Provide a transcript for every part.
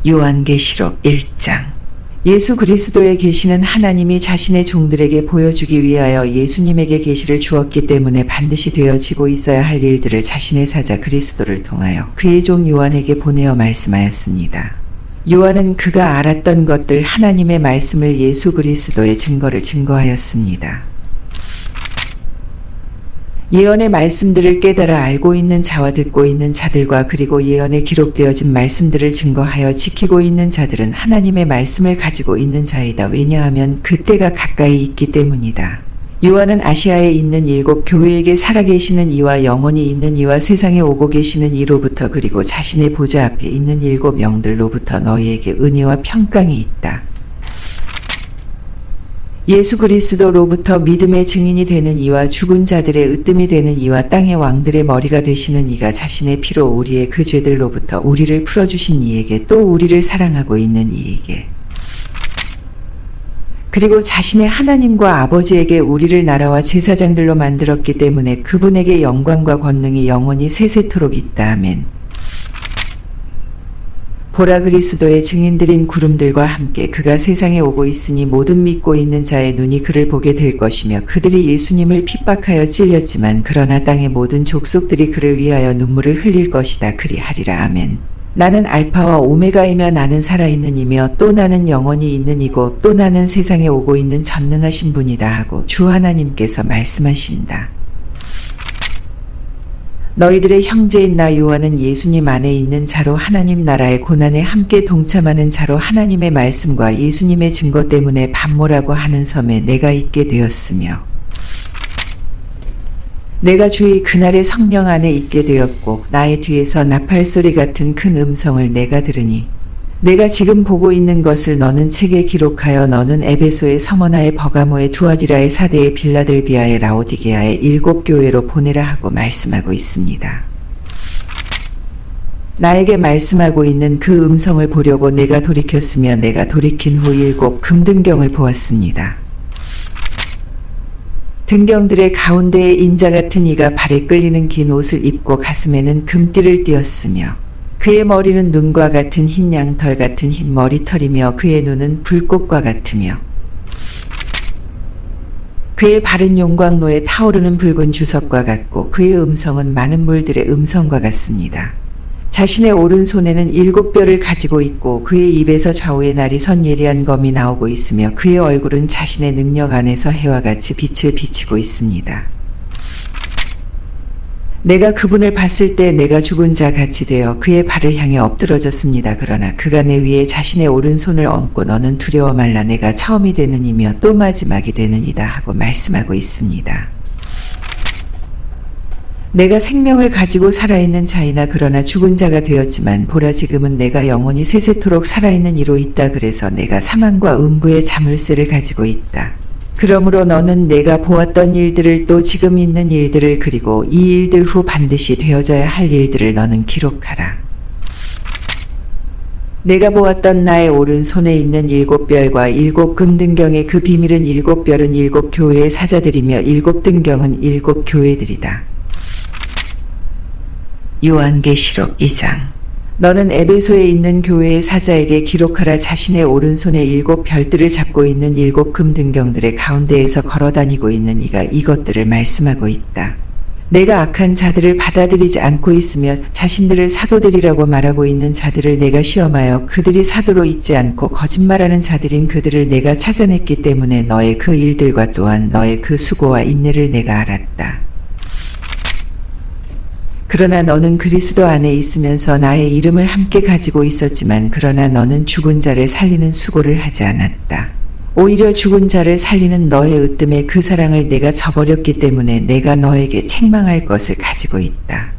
요한계시록 1장. 예수 그리스도의 계시는 하나님이 자신의 종들에게 보여주기 위하여 예수님에게 계시를 주었기 때문에 반드시 되어지고 있어야 할 일들을 자신의 사자 그리스도를 통하여 그의 종 요한에게 보내어 말씀하였습니다. 요한은 그가 알았던 것들 하나님의 말씀을 예수 그리스도의 증거를 증거하였습니다. 예언의 말씀들을 깨달아 알고 있는 자와 듣고 있는 자들과 그리고 예언에 기록되어진 말씀들을 증거하여 지키고 있는 자들은 하나님의 말씀을 가지고 있는 자이다. 왜냐하면 그때가 가까이 있기 때문이다. 요한은 아시아에 있는 7 교회에게 살아계시는 이와 영원히 있는 이와 세상에 오고 계시는 이로부터 그리고 자신의 보좌 앞에 있는 7 영들로부터 너희에게 은혜와 평강이 있다. 예수 그리스도로부터 믿음의 증인이 되는 이와 죽은 자들의 으뜸이 되는 이와 땅의 왕들의 머리가 되시는 이가 자신의 피로 우리의 그 죄들로부터 우리를 풀어주신 이에게 또 우리를 사랑하고 있는 이에게 그리고 자신의 하나님과 아버지에게 우리를 나라와 제사장들로 만들었기 때문에 그분에게 영광과 권능이 영원히 세세토록 있다. 아멘. 보라 그리스도의 증인들인 구름들과 함께 그가 세상에 오고 있으니 모든 믿고 있는 자의 눈이 그를 보게 될 것이며 그들이 예수님을 핍박하여 찔렸지만 그러나 땅의 모든 족속들이 그를 위하여 눈물을 흘릴 것이다. 그리하리라. 아멘. 나는 알파와 오메가이며 나는 살아있는 이며 또 나는 영원히 있는 이고 또 나는 세상에 오고 있는 전능하신 분이다 하고 주 하나님께서 말씀하신다. 너희들의 형제인 나 요한은 예수님 안에 있는 자로 하나님 나라의 고난에 함께 동참하는 자로 하나님의 말씀과 예수님의 증거 때문에 반모라고 하는 섬에 내가 있게 되었으며 내가 주의 그날의 성령 안에 있게 되었고 나의 뒤에서 나팔소리 같은 큰 음성을 내가 들으니 내가 지금 보고 있는 것을 너는 책에 기록하여 너는 에베소의 서머나의 버가모의 두아디라의 사대의 빌라델비아의 라오디게아의 7 교회로 보내라 하고 말씀하고 있습니다. 나에게 말씀하고 있는 그 음성을 보려고 내가 돌이켰으며 내가 돌이킨 후 7 금등경을 보았습니다. 등경들의 가운데에 인자 같은 이가 발에 끌리는 긴 옷을 입고 가슴에는 금띠를 띠었으며 그의 머리는 눈과 같은 흰 양털 같은 흰 머리털이며 그의 눈은 불꽃과 같으며 그의 발은 용광로에 타오르는 붉은 주석과 같고 그의 음성은 많은 물들의 음성과 같습니다. 자신의 오른손에는 7 뼈를 가지고 있고 그의 입에서 좌우에 날이 선 예리한 검이 나오고 있으며 그의 얼굴은 자신의 능력 안에서 해와 같이 빛을 비치고 있습니다. 내가 그분을 봤을 때 내가 죽은 자 같이 되어 그의 발을 향해 엎드러졌습니다. 그러나 그가 내 위에 자신의 오른손을 얹고 너는 두려워 말라 내가 처음이 되는 이며 또 마지막이 되는 이다 하고 말씀하고 있습니다. 내가 생명을 가지고 살아있는 자이나 그러나 죽은 자가 되었지만 보라 지금은 내가 영원히 세세토록 살아있는 이로 있다. 그래서 내가 사망과 음부의 자물쇠를 가지고 있다. 그러므로 너는 내가 보았던 일들을 또 지금 있는 일들을 그리고 이 일들 후 반드시 되어져야 할 일들을 너는 기록하라. 내가 보았던 나의 오른손에 있는 7 별과 7 금등경의 그 비밀은 7 별은 7 교회의 사자들이며 7 등경은 7 교회들이다. 요한계시록 2장. 너는 에베소에 있는 교회의 사자에게 기록하라. 자신의 오른손에 7 별들을 잡고 있는 7 금등경들의 가운데에서 걸어다니고 있는 이가 이것들을 말씀하고 있다. 내가 악한 자들을 받아들이지 않고 있으며 자신들을 사도들이라고 말하고 있는 자들을 내가 시험하여 그들이 사도로 있지 않고 거짓말하는 자들인 그들을 내가 찾아냈기 때문에 너의 그 일들과 또한 너의 그 수고와 인내를 내가 알았다. 그러나 너는 그리스도 안에 있으면서 나의 이름을 함께 가지고 있었지만 그러나 너는 죽은 자를 살리는 수고를 하지 않았다. 오히려 죽은 자를 살리는 너의 으뜸에 그 사랑을 내가 저버렸기 때문에 내가 너에게 책망할 것을 가지고 있다.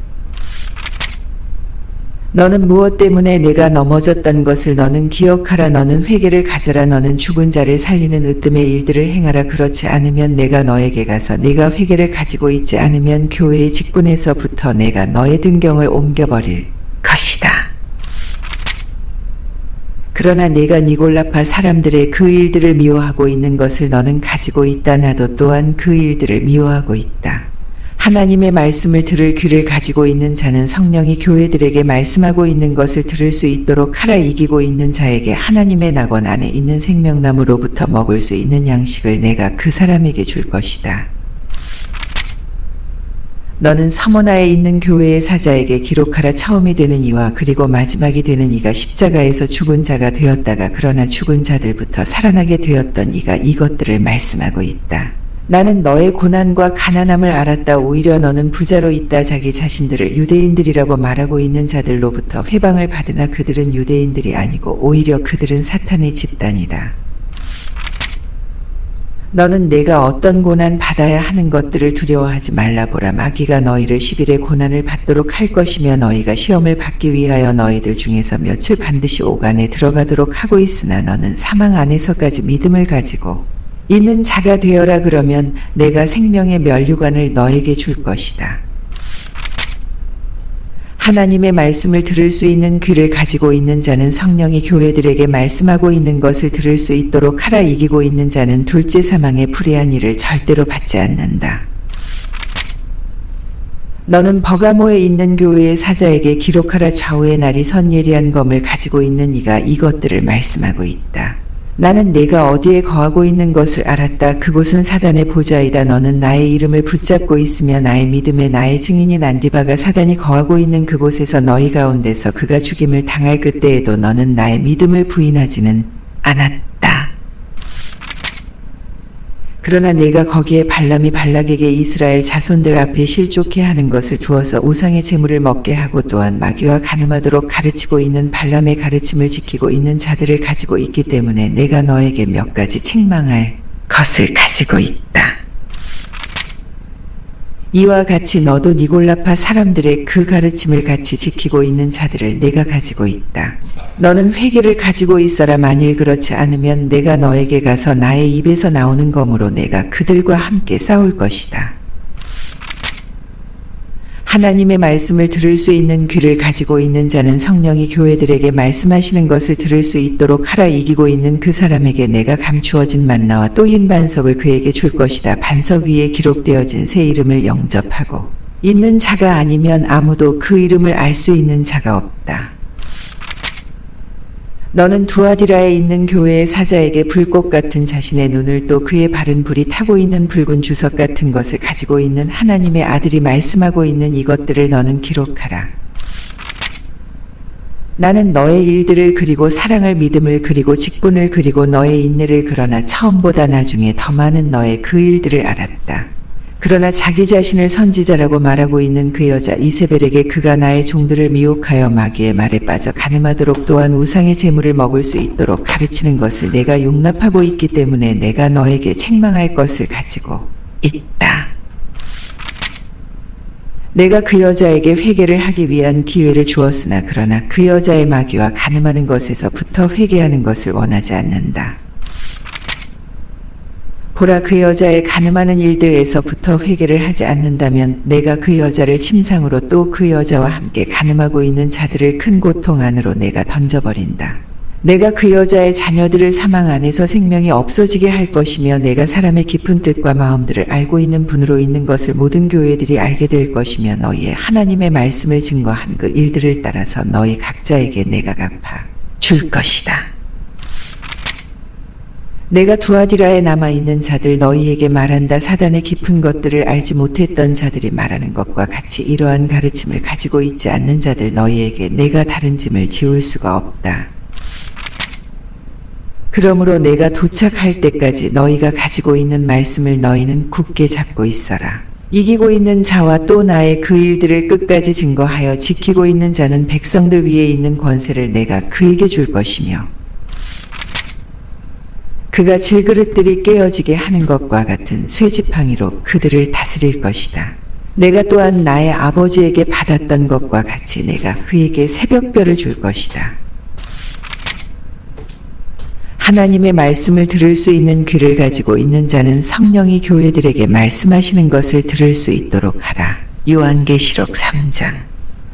너는 무엇 때문에 내가 넘어졌던 것을 너는 기억하라. 너는 회개를 가져라. 너는 죽은 자를 살리는 으뜸의 일들을 행하라. 그렇지 않으면 내가 너에게 가서 네가 회개를 가지고 있지 않으면 교회의 직분에서부터 내가 너의 등경을 옮겨버릴 것이다. 그러나 내가 니골라파 사람들의 그 일들을 미워하고 있는 것을 너는 가지고 있다. 나도 또한 그 일들을 미워하고 있다. 하나님의 말씀을 들을 귀를 가지고 있는 자는 성령이 교회들에게 말씀하고 있는 것을 들을 수 있도록 하라. 이기고 있는 자에게 하나님의 낙원 안에 있는 생명나무로부터 먹을 수 있는 양식을 내가 그 사람에게 줄 것이다. 너는 서머나에 있는 교회의 사자에게 기록하라. 처음이 되는 이와 그리고 마지막이 되는 이가 십자가에서 죽은 자가 되었다가 그러나 죽은 자들부터 살아나게 되었던 이가 이것들을 말씀하고 있다. 나는 너의 고난과 가난함을 알았다. 오히려 너는 부자로 있다. 자기 자신들을 유대인들이라고 말하고 있는 자들로부터 회방을 받으나 그들은 유대인들이 아니고 오히려 그들은 사탄의 집단이다. 너는 내가 어떤 고난 받아야 하는 것들을 두려워하지 말라. 보라, 마귀가 너희를 10일의 고난을 받도록 할 것이며 너희가 시험을 받기 위하여 너희들 중에서 며칠 반드시 옥안에 들어가도록 하고 있으나 너는 사망 안에서까지 믿음을 가지고 있는 자가 되어라. 그러면 내가 생명의 면류관을 너에게 줄 것이다. 하나님의 말씀을 들을 수 있는 귀를 가지고 있는 자는 성령이 교회들에게 말씀하고 있는 것을 들을 수 있도록 하라. 이기고 있는 자는 둘째 사망의 불의한 일을 절대로 받지 않는다. 너는 버가모에 있는 교회의 사자에게 기록하라. 좌우의 날이 선 예리한 검을 가지고 있는 이가 이것들을 말씀하고 있다. 나는 내가 어디에 거하고 있는 것을 알았다. 그곳은 사단의 보좌이다. 너는 나의 이름을 붙잡고 있으며 나의 믿음에 나의 증인인 안디바가 사단이 거하고 있는 그곳에서 너희 가운데서 그가 죽임을 당할 그때에도 너는 나의 믿음을 부인하지는 않았다. 그러나 내가 거기에 발람이 발락에게 이스라엘 자손들 앞에 실족해 하는 것을 두어서 우상의 제물을 먹게 하고 또한 마귀와 간음하도록 가르치고 있는 발람의 가르침을 지키고 있는 자들을 가지고 있기 때문에 내가 너에게 몇 가지 책망할 것을 가지고 있다. 이와 같이 너도 니골라파 사람들의 그 가르침을 같이 지키고 있는 자들을 내가 가지고 있다. 너는 회개를 가지고 있어라. 만일 그렇지 않으면 내가 너에게 가서 나의 입에서 나오는 검으로 내가 그들과 함께 싸울 것이다. 하나님의 말씀을 들을 수 있는 귀를 가지고 있는 자는 성령이 교회들에게 말씀하시는 것을 들을 수 있도록 하라. 이기고 있는 그 사람에게 내가 감추어진 만나와 또 흰 반석을 그에게 줄 것이다. 반석 위에 기록되어진 새 이름을 영접하고 있는 자가 아니면 아무도 그 이름을 알 수 있는 자가 없다. 너는 두아디라에 있는 교회의 사자에게 불꽃 같은 자신의 눈을 또 그의 발은 불이 타고 있는 붉은 주석 같은 것을 가지고 있는 하나님의 아들이 말씀하고 있는 이것들을 너는 기록하라. 나는 너의 일들을 그리고 사랑을 믿음을 그리고 직분을 그리고 너의 인내를 그러나 처음보다 나중에 더 많은 너의 그 일들을 알았다. 그러나 자기 자신을 선지자라고 말하고 있는 그 여자 이세벨에게 그가 나의 종들을 미혹하여 마귀의 말에 빠져 간음하도록 또한 우상의 제물을 먹을 수 있도록 가르치는 것을 내가 용납하고 있기 때문에 내가 너에게 책망할 것을 가지고 있다. 내가 그 여자에게 회개를 하기 위한 기회를 주었으나 그러나 그 여자의 마귀와 간음하는 것에서부터 회개하는 것을 원하지 않는다. 보라, 그 여자의 간음하는 일들에서부터 회개를 하지 않는다면 내가 그 여자를 침상으로 또 그 여자와 함께 간음하고 있는 자들을 큰 고통 안으로 내가 던져버린다. 내가 그 여자의 자녀들을 사망 안에서 생명이 없어지게 할 것이며 내가 사람의 깊은 뜻과 마음들을 알고 있는 분으로 있는 것을 모든 교회들이 알게 될 것이며 너희의 하나님의 말씀을 증거한 그 일들을 따라서 너희 각자에게 내가 갚아 줄 것이다. 내가 두아디라에 남아있는 자들 너희에게 말한다. 사단의 깊은 것들을 알지 못했던 자들이 말하는 것과 같이 이러한 가르침을 가지고 있지 않는 자들 너희에게 내가 다른 짐을 지울 수가 없다. 그러므로 내가 도착할 때까지 너희가 가지고 있는 말씀을 너희는 굳게 잡고 있어라. 이기고 있는 자와 또 나의 그 일들을 끝까지 증거하여 지키고 있는 자는 백성들 위에 있는 권세를 내가 그에게 줄 것이며 그가 질그릇들이 깨어지게 하는 것과 같은 쇠지팡이로 그들을 다스릴 것이다. 내가 또한 나의 아버지에게 받았던 것과 같이 내가 그에게 새벽별을 줄 것이다. 하나님의 말씀을 들을 수 있는 귀를 가지고 있는 자는 성령이 교회들에게 말씀하시는 것을 들을 수 있도록 하라. 요한계시록 3장.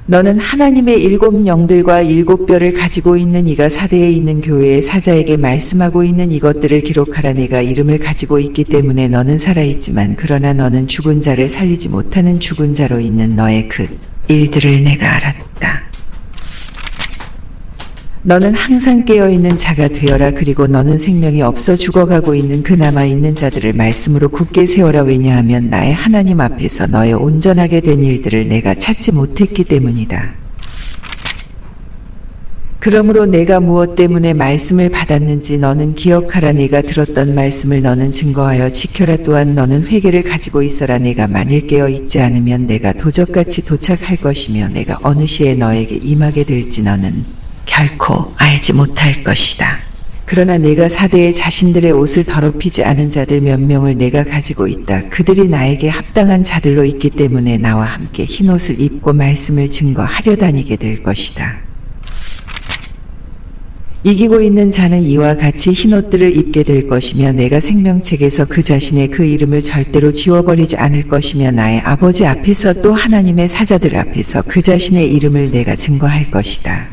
너는 하나님의 7 영들과 7 뼈를 가지고 있는 이가 사대에 있는 교회의 사자에게 말씀하고 있는 이것들을 기록하라. 내가 이름을 가지고 있기 때문에 너는 살아있지만 그러나 너는 죽은 자를 살리지 못하는 죽은 자로 있는 너의 그 일들을 내가 알았다. 너는 항상 깨어있는 자가 되어라. 그리고 너는 생명이 없어 죽어가고 있는 그 남아있는 자들을 말씀으로 굳게 세워라. 왜냐하면 나의 하나님 앞에서 너의 온전하게 된 일들을 내가 찾지 못했기 때문이다. 그러므로 내가 무엇 때문에 말씀을 받았는지 너는 기억하라. 내가 들었던 말씀을 너는 증거하여 지켜라. 또한 너는 회개를 가지고 있어라. 내가 만일 깨어 있지 않으면 내가 도적같이 도착할 것이며 내가 어느 시에 너에게 임하게 될지 너는 결코 알지 못할 것이다. 그러나 내가 사대에 자신들의 옷을 더럽히지 않은 자들 몇 명을 내가 가지고 있다. 그들이 나에게 합당한 자들로 있기 때문에 나와 함께 흰옷을 입고 말씀을 증거하려 다니게 될 것이다. 이기고 있는 자는 이와 같이 흰옷들을 입게 될 것이며 내가 생명책에서 그 자신의 그 이름을 절대로 지워버리지 않을 것이며 나의 아버지 앞에서 또 하나님의 사자들 앞에서 그 자신의 이름을 내가 증거할 것이다.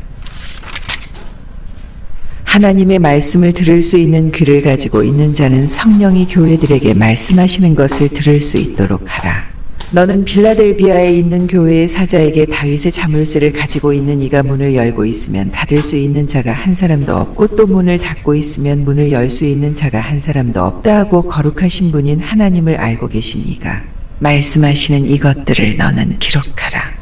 하나님의 말씀을 들을 수 있는 귀를 가지고 있는 자는 성령이 교회들에게 말씀하시는 것을 들을 수 있도록 하라. 너는 빌라델비아에 있는 교회의 사자에게 다윗의 자물쇠를 가지고 있는 이가 문을 열고 있으면 닫을 수 있는 자가 한 사람도 없고 또 문을 닫고 있으면 문을 열 수 있는 자가 한 사람도 없다 하고 거룩하신 분인 하나님을 알고 계신 이가 말씀하시는 이것들을 너는 기록하라.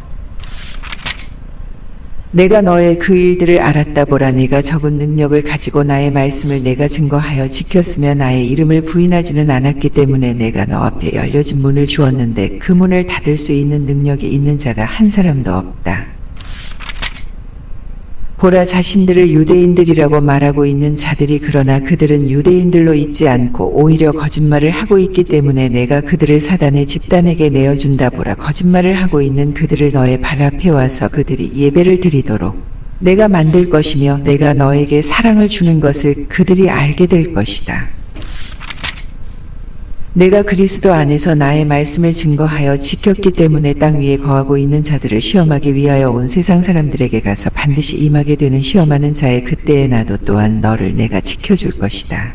내가 너의 그 일들을 알았다. 보라, 내가 적은 능력을 가지고 나의 말씀을 내가 증거하여 지켰으며 나의 이름을 부인하지는 않았기 때문에 내가 너 앞에 열려진 문을 주었는데 그 문을 닫을 수 있는 능력이 있는 자가 한 사람도 없다. 보라, 자신들을 유대인들이라고 말하고 있는 자들이 그러나 그들은 유대인들로 있지 않고 오히려 거짓말을 하고 있기 때문에 내가 그들을 사단의 집단에게 내어준다. 보라, 거짓말을 하고 있는 그들을 너의 발 앞에 와서 그들이 예배를 드리도록 내가 만들 것이며 내가 너에게 사랑을 주는 것을 그들이 알게 될 것이다. 내가 그리스도 안에서 나의 말씀을 증거하여 지켰기 때문에 땅 위에 거하고 있는 자들을 시험하기 위하여 온 세상 사람들에게 가서 반드시 임하게 되는 시험하는 자의 그때에 나도 또한 너를 내가 지켜줄 것이다.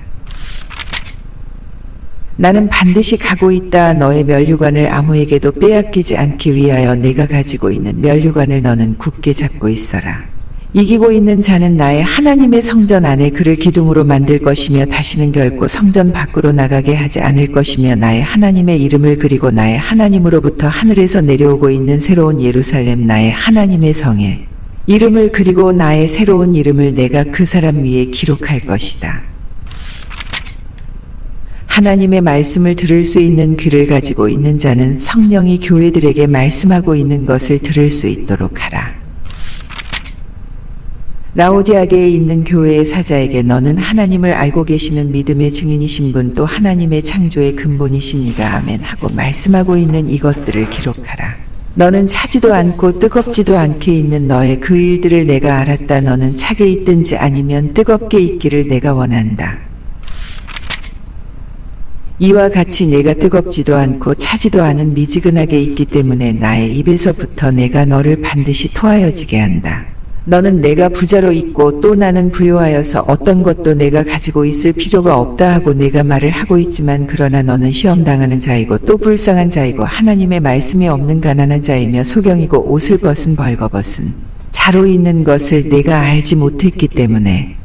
나는 반드시 가고 있다. 너의 면류관을 아무에게도 빼앗기지 않기 위하여 내가 가지고 있는 면류관을 너는 굳게 잡고 있어라. 이기고 있는 자는 나의 하나님의 성전 안에 그를 기둥으로 만들 것이며 다시는 결코 성전 밖으로 나가게 하지 않을 것이며 나의 하나님의 이름을 그리고 나의 하나님으로부터 하늘에서 내려오고 있는 새로운 예루살렘 나의 하나님의 성에 이름을 그리고 나의 새로운 이름을 내가 그 사람 위에 기록할 것이다. 하나님의 말씀을 들을 수 있는 귀를 가지고 있는 자는 성령이 교회들에게 말씀하고 있는 것을 들을 수 있도록 하라. 라오디아게에 있는 교회의 사자에게 너는 하나님을 알고 계시는 믿음의 증인이신 분 또 하나님의 창조의 근본이신 이가 아멘 하고 말씀하고 있는 이것들을 기록하라. 너는 차지도 않고 뜨겁지도 않게 있는 너의 그 일들을 내가 알았다. 너는 차게 있든지 아니면 뜨겁게 있기를 내가 원한다. 이와 같이 내가 뜨겁지도 않고 차지도 않은 미지근하게 있기 때문에 나의 입에서부터 내가 너를 반드시 토하여지게 한다. 너는 내가 부자로 있고 또 나는 부요하여서 어떤 것도 내가 가지고 있을 필요가 없다 하고 내가 말을 하고 있지만 그러나 너는 시험당하는 자이고 또 불쌍한 자이고 하나님의 말씀이 없는 가난한 자이며 소경이고 옷을 벗은 벌거벗은 자로 있는 것을 내가 알지 못했기 때문에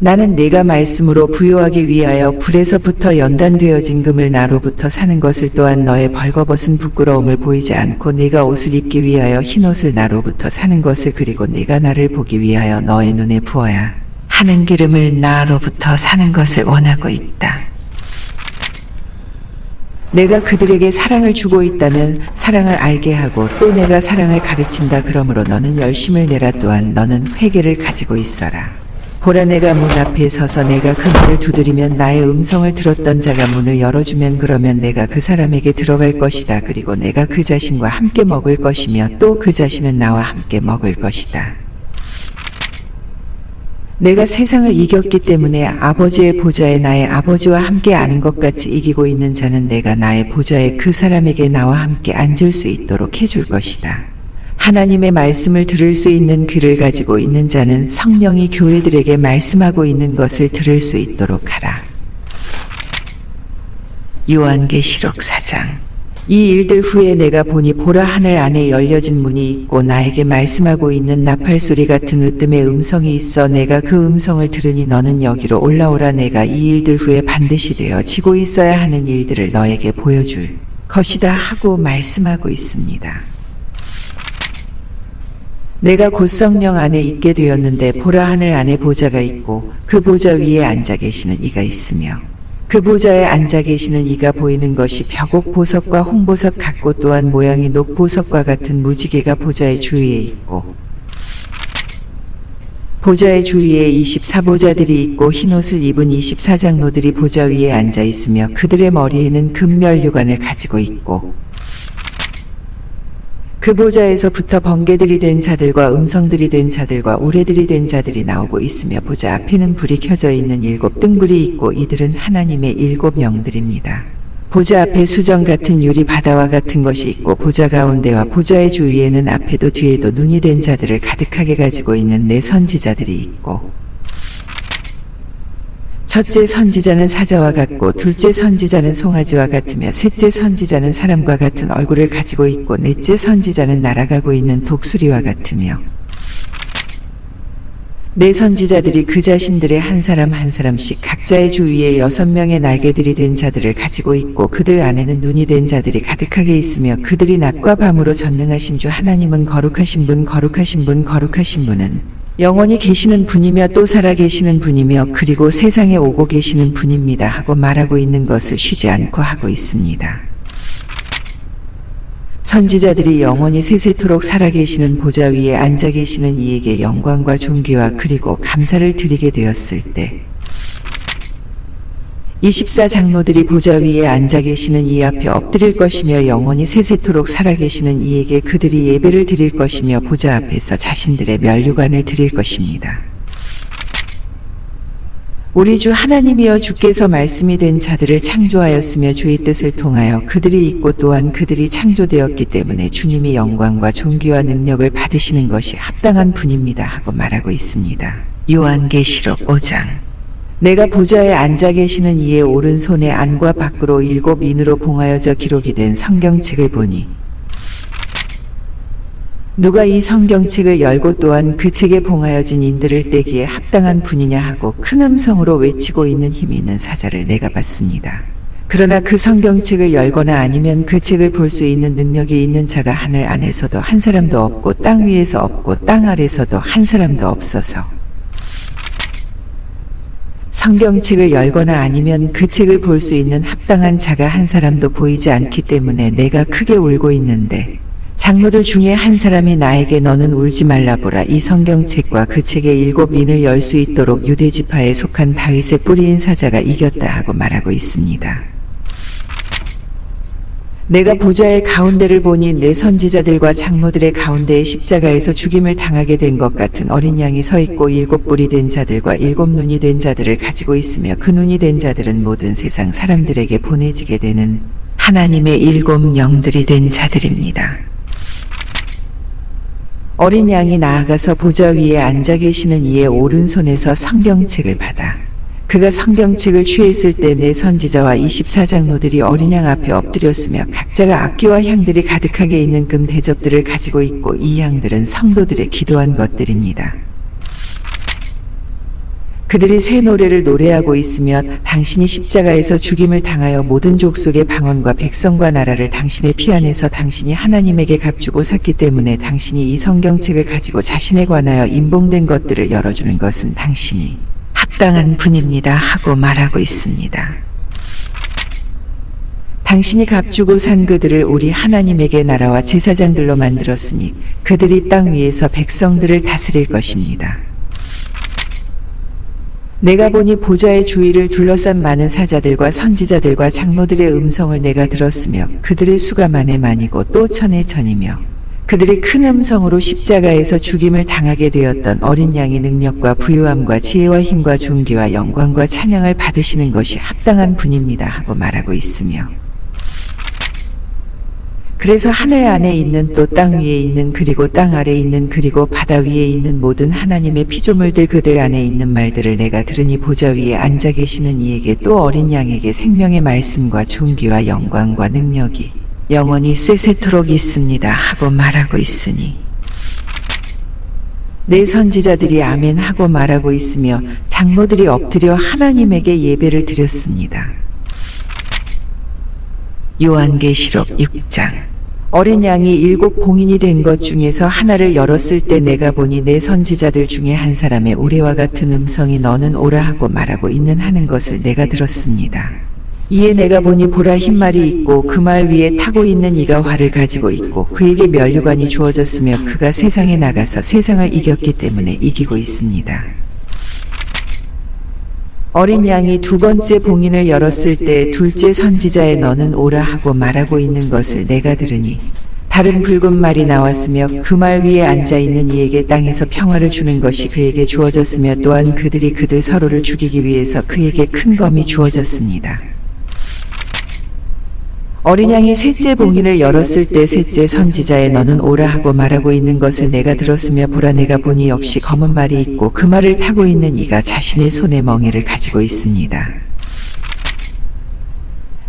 나는 내가 말씀으로 부요하기 위하여 불에서부터 연단되어진 금을 나로부터 사는 것을 또한 너의 벌거벗은 부끄러움을 보이지 않고 내가 옷을 입기 위하여 흰옷을 나로부터 사는 것을 그리고 내가 나를 보기 위하여 너의 눈에 부어야 하는 기름을 나로부터 사는 것을 원하고 있다. 내가 그들에게 사랑을 주고 있다면 사랑을 알게 하고 또 내가 사랑을 가르친다. 그러므로 너는 열심을 내라. 또한 너는 회개를 가지고 있어라. 보라, 내가 문 앞에 서서 내가 그 문을 두드리면 나의 음성을 들었던 자가 문을 열어주면 그러면 내가 그 사람에게 들어갈 것이다. 그리고 내가 그 자신과 함께 먹을 것이며 또 그 자신은 나와 함께 먹을 것이다. 내가 세상을 이겼기 때문에 아버지의 보좌에 나의 아버지와 함께 아는 것 같이 이기고 있는 자는 내가 나의 보좌에 그 사람에게 나와 함께 앉을 수 있도록 해줄 것이다. 하나님의 말씀을 들을 수 있는 귀를 가지고 있는 자는 성령이 교회들에게 말씀하고 있는 것을 들을 수 있도록 하라. 요한계시록 4장. 이 일들 후에 내가 보니 보라 하늘 안에 열려진 문이 있고 나에게 말씀하고 있는 나팔 소리 같은 으뜸의 음성이 있어 내가 그 음성을 들으니 너는 여기로 올라오라. 내가 이 일들 후에 반드시 되어지고 있어야 하는 일들을 너에게 보여줄 것이다 하고 말씀하고 있습니다. 내가 곧 성령 안에 있게 되었는데 보라 하늘 안에 보좌가 있고 그 보좌 위에 앉아 계시는 이가 있으며 그 보좌에 앉아 계시는 이가 보이는 것이 벽옥 보석과 홍보석 같고 또한 모양이 녹보석과 같은 무지개가 보좌의 주위에 있고 보좌의 주위에 24보좌들이 있고 흰옷을 입은 24장로들이 보좌 위에 앉아 있으며 그들의 머리에는 금멸류관을 가지고 있고 그 보좌에서부터 번개들이 된 자들과 음성들이 된 자들과 우레들이 된 자들이 나오고 있으며 보좌 앞에는 불이 켜져 있는 7 등불이 있고 이들은 하나님의 7 영들입니다. 보좌 앞에 수정 같은 유리 바다와 같은 것이 있고 보좌 가운데와 보좌의 주위에는 앞에도 뒤에도 눈이 된 자들을 가득하게 가지고 있는 4 선지자들이 있고 첫째 선지자는 사자와 같고 둘째 선지자는 송아지와 같으며 셋째 선지자는 사람과 같은 얼굴을 가지고 있고 넷째 선지자는 날아가고 있는 독수리와 같으며 네 선지자들이 그 자신들의 한 사람 한 사람씩 각자의 주위에 6명의 날개들이 된 자들을 가지고 있고 그들 안에는 눈이 된 자들이 가득하게 있으며 그들이 낮과 밤으로 전능하신 주 하나님은 거룩하신 분 거룩하신 분 거룩하신 분은 영원히 계시는 분이며 또 살아 계시는 분이며 그리고 세상에 오고 계시는 분입니다 하고 말하고 있는 것을 쉬지 않고 하고 있습니다. 선지자들이 영원히 세세토록 살아 계시는 보좌 위에 앉아 계시는 이에게 영광과 존귀와 그리고 감사를 드리게 되었을 때 24장로들이 보좌 위에 앉아 계시는 이 앞에 엎드릴 것이며 영원히 세세토록 살아 계시는 이에게 그들이 예배를 드릴 것이며 보좌 앞에서 자신들의 면류관을 드릴 것입니다. 우리 주 하나님이여 주께서 말씀이 된 자들을 창조하였으며 주의 뜻을 통하여 그들이 있고 또한 그들이 창조되었기 때문에 주님이 영광과 존귀와 능력을 받으시는 것이 합당한 분입니다 하고 말하고 있습니다. 요한계시록 5장. 내가 보좌에 앉아 계시는 이의 오른손에 안과 밖으로 7 인으로 봉하여져 기록이 된 성경책을 보니 누가 이 성경책을 열고 또한 그 책에 봉하여진 인들을 떼기에 합당한 분이냐 하고 큰 음성으로 외치고 있는 힘이 있는 사자를 내가 봤습니다. 그러나 그 성경책을 열거나 아니면 그 책을 볼 수 있는 능력이 있는 자가 하늘 안에서도 한 사람도 없고 땅 위에서 없고 땅 아래서도 한 사람도 없어서 성경책을 열거나 아니면 그 책을 볼 수 있는 합당한 자가 한 사람도 보이지 않기 때문에 내가 크게 울고 있는데 장로들 중에 한 사람이 나에게 너는 울지 말라 보라. 이 성경책과 그 책의 7 인을 열 수 있도록 유대 지파에 속한 다윗의 뿌리인 사자가 이겼다 하고 말하고 있습니다. 내가 보좌의 가운데를 보니 내 선지자들과 장로들의 가운데에 십자가에서 죽임을 당하게 된 것 같은 어린 양이 서 있고 7 뿔이 된 자들과 7 눈이 된 자들을 가지고 있으며 그 눈이 된 자들은 모든 세상 사람들에게 보내지게 되는 하나님의 7 영들이 된 자들입니다. 어린 양이 나아가서 보좌 위에 앉아 계시는 이의 오른손에서 성경책을 받아 그가 성경책을 취했을 때 내 선지자와 24장로들이 어린 양 앞에 엎드렸으며 각자가 악기와 향들이 가득하게 있는 금 대접들을 가지고 있고 이 향들은 성도들의 기도한 것들입니다. 그들이 새 노래를 노래하고 있으며 당신이 십자가에서 죽임을 당하여 모든 족속의 방언과 백성과 나라를 당신의 피 안에서 당신이 하나님에게 값주고 샀기 때문에 당신이 이 성경책을 가지고 자신에 관하여 임봉된 것들을 열어주는 것은 당신이 합당한 분입니다 하고 말하고 있습니다. 당신이 값주고 산 그들을 우리 하나님에게 나라와 제사장들로 만들었으니 그들이 땅 위에서 백성들을 다스릴 것입니다. 내가 보니 보좌의 주위를 둘러싼 많은 사자들과 선지자들과 장로들의 음성을 내가 들었으며 그들의 수가 만에 만이고 또 천에 천이며 그들이 큰 음성으로 십자가에서 죽임을 당하게 되었던 어린 양의 능력과 부유함과 지혜와 힘과 존귀와 영광과 찬양을 받으시는 것이 합당한 분입니다 하고 말하고 있으며, 그래서 하늘 안에 있는 또 땅 위에 있는 그리고 땅 아래에 있는 그리고 바다 위에 있는 모든 하나님의 피조물들 그들 안에 있는 말들을 내가 들으니 보좌 위에 앉아 계시는 이에게 또 어린 양에게 생명의 말씀과 존귀와 영광과 능력이 영원히 세세토록 있습니다 하고 말하고 있으니, 내 선지자들이 아멘 하고 말하고 있으며 장로들이 엎드려 하나님에게 예배를 드렸습니다. 요한계시록 6장. 어린 양이 7 봉인이 된 것 중에서 하나를 열었을 때 내가 보니 내 선지자들 중에 한 사람의 우레와 같은 음성이 너는 오라 하고 말하고 있는 하는 것을 내가 들었습니다. 이에 내가 보니 보라 흰 말이 있고 그 말 위에 타고 있는 이가 활을 가지고 있고 그에게 면류관이 주어졌으며 그가 세상에 나가서 세상을 이겼기 때문에 이기고 있습니다. 어린 양이 2번째 봉인을 열었을 때 둘째 선지자의 너는 오라 하고 말하고 있는 것을 내가 들으니 다른 붉은 말이 나왔으며 그 말 위에 앉아있는 이에게 땅에서 평화를 주는 것이 그에게 주어졌으며 또한 그들이 그들 서로를 죽이기 위해서 그에게 큰 검이 주어졌습니다. 어린 양이 셋째 봉인을 열었을 때 셋째 선지자의 너는 오라 하고 말하고 있는 것을 내가 들었으며 보라 내가 보니 역시 검은 말이 있고 그 말을 타고 있는 이가 자신의 손에 멍에를 가지고 있습니다.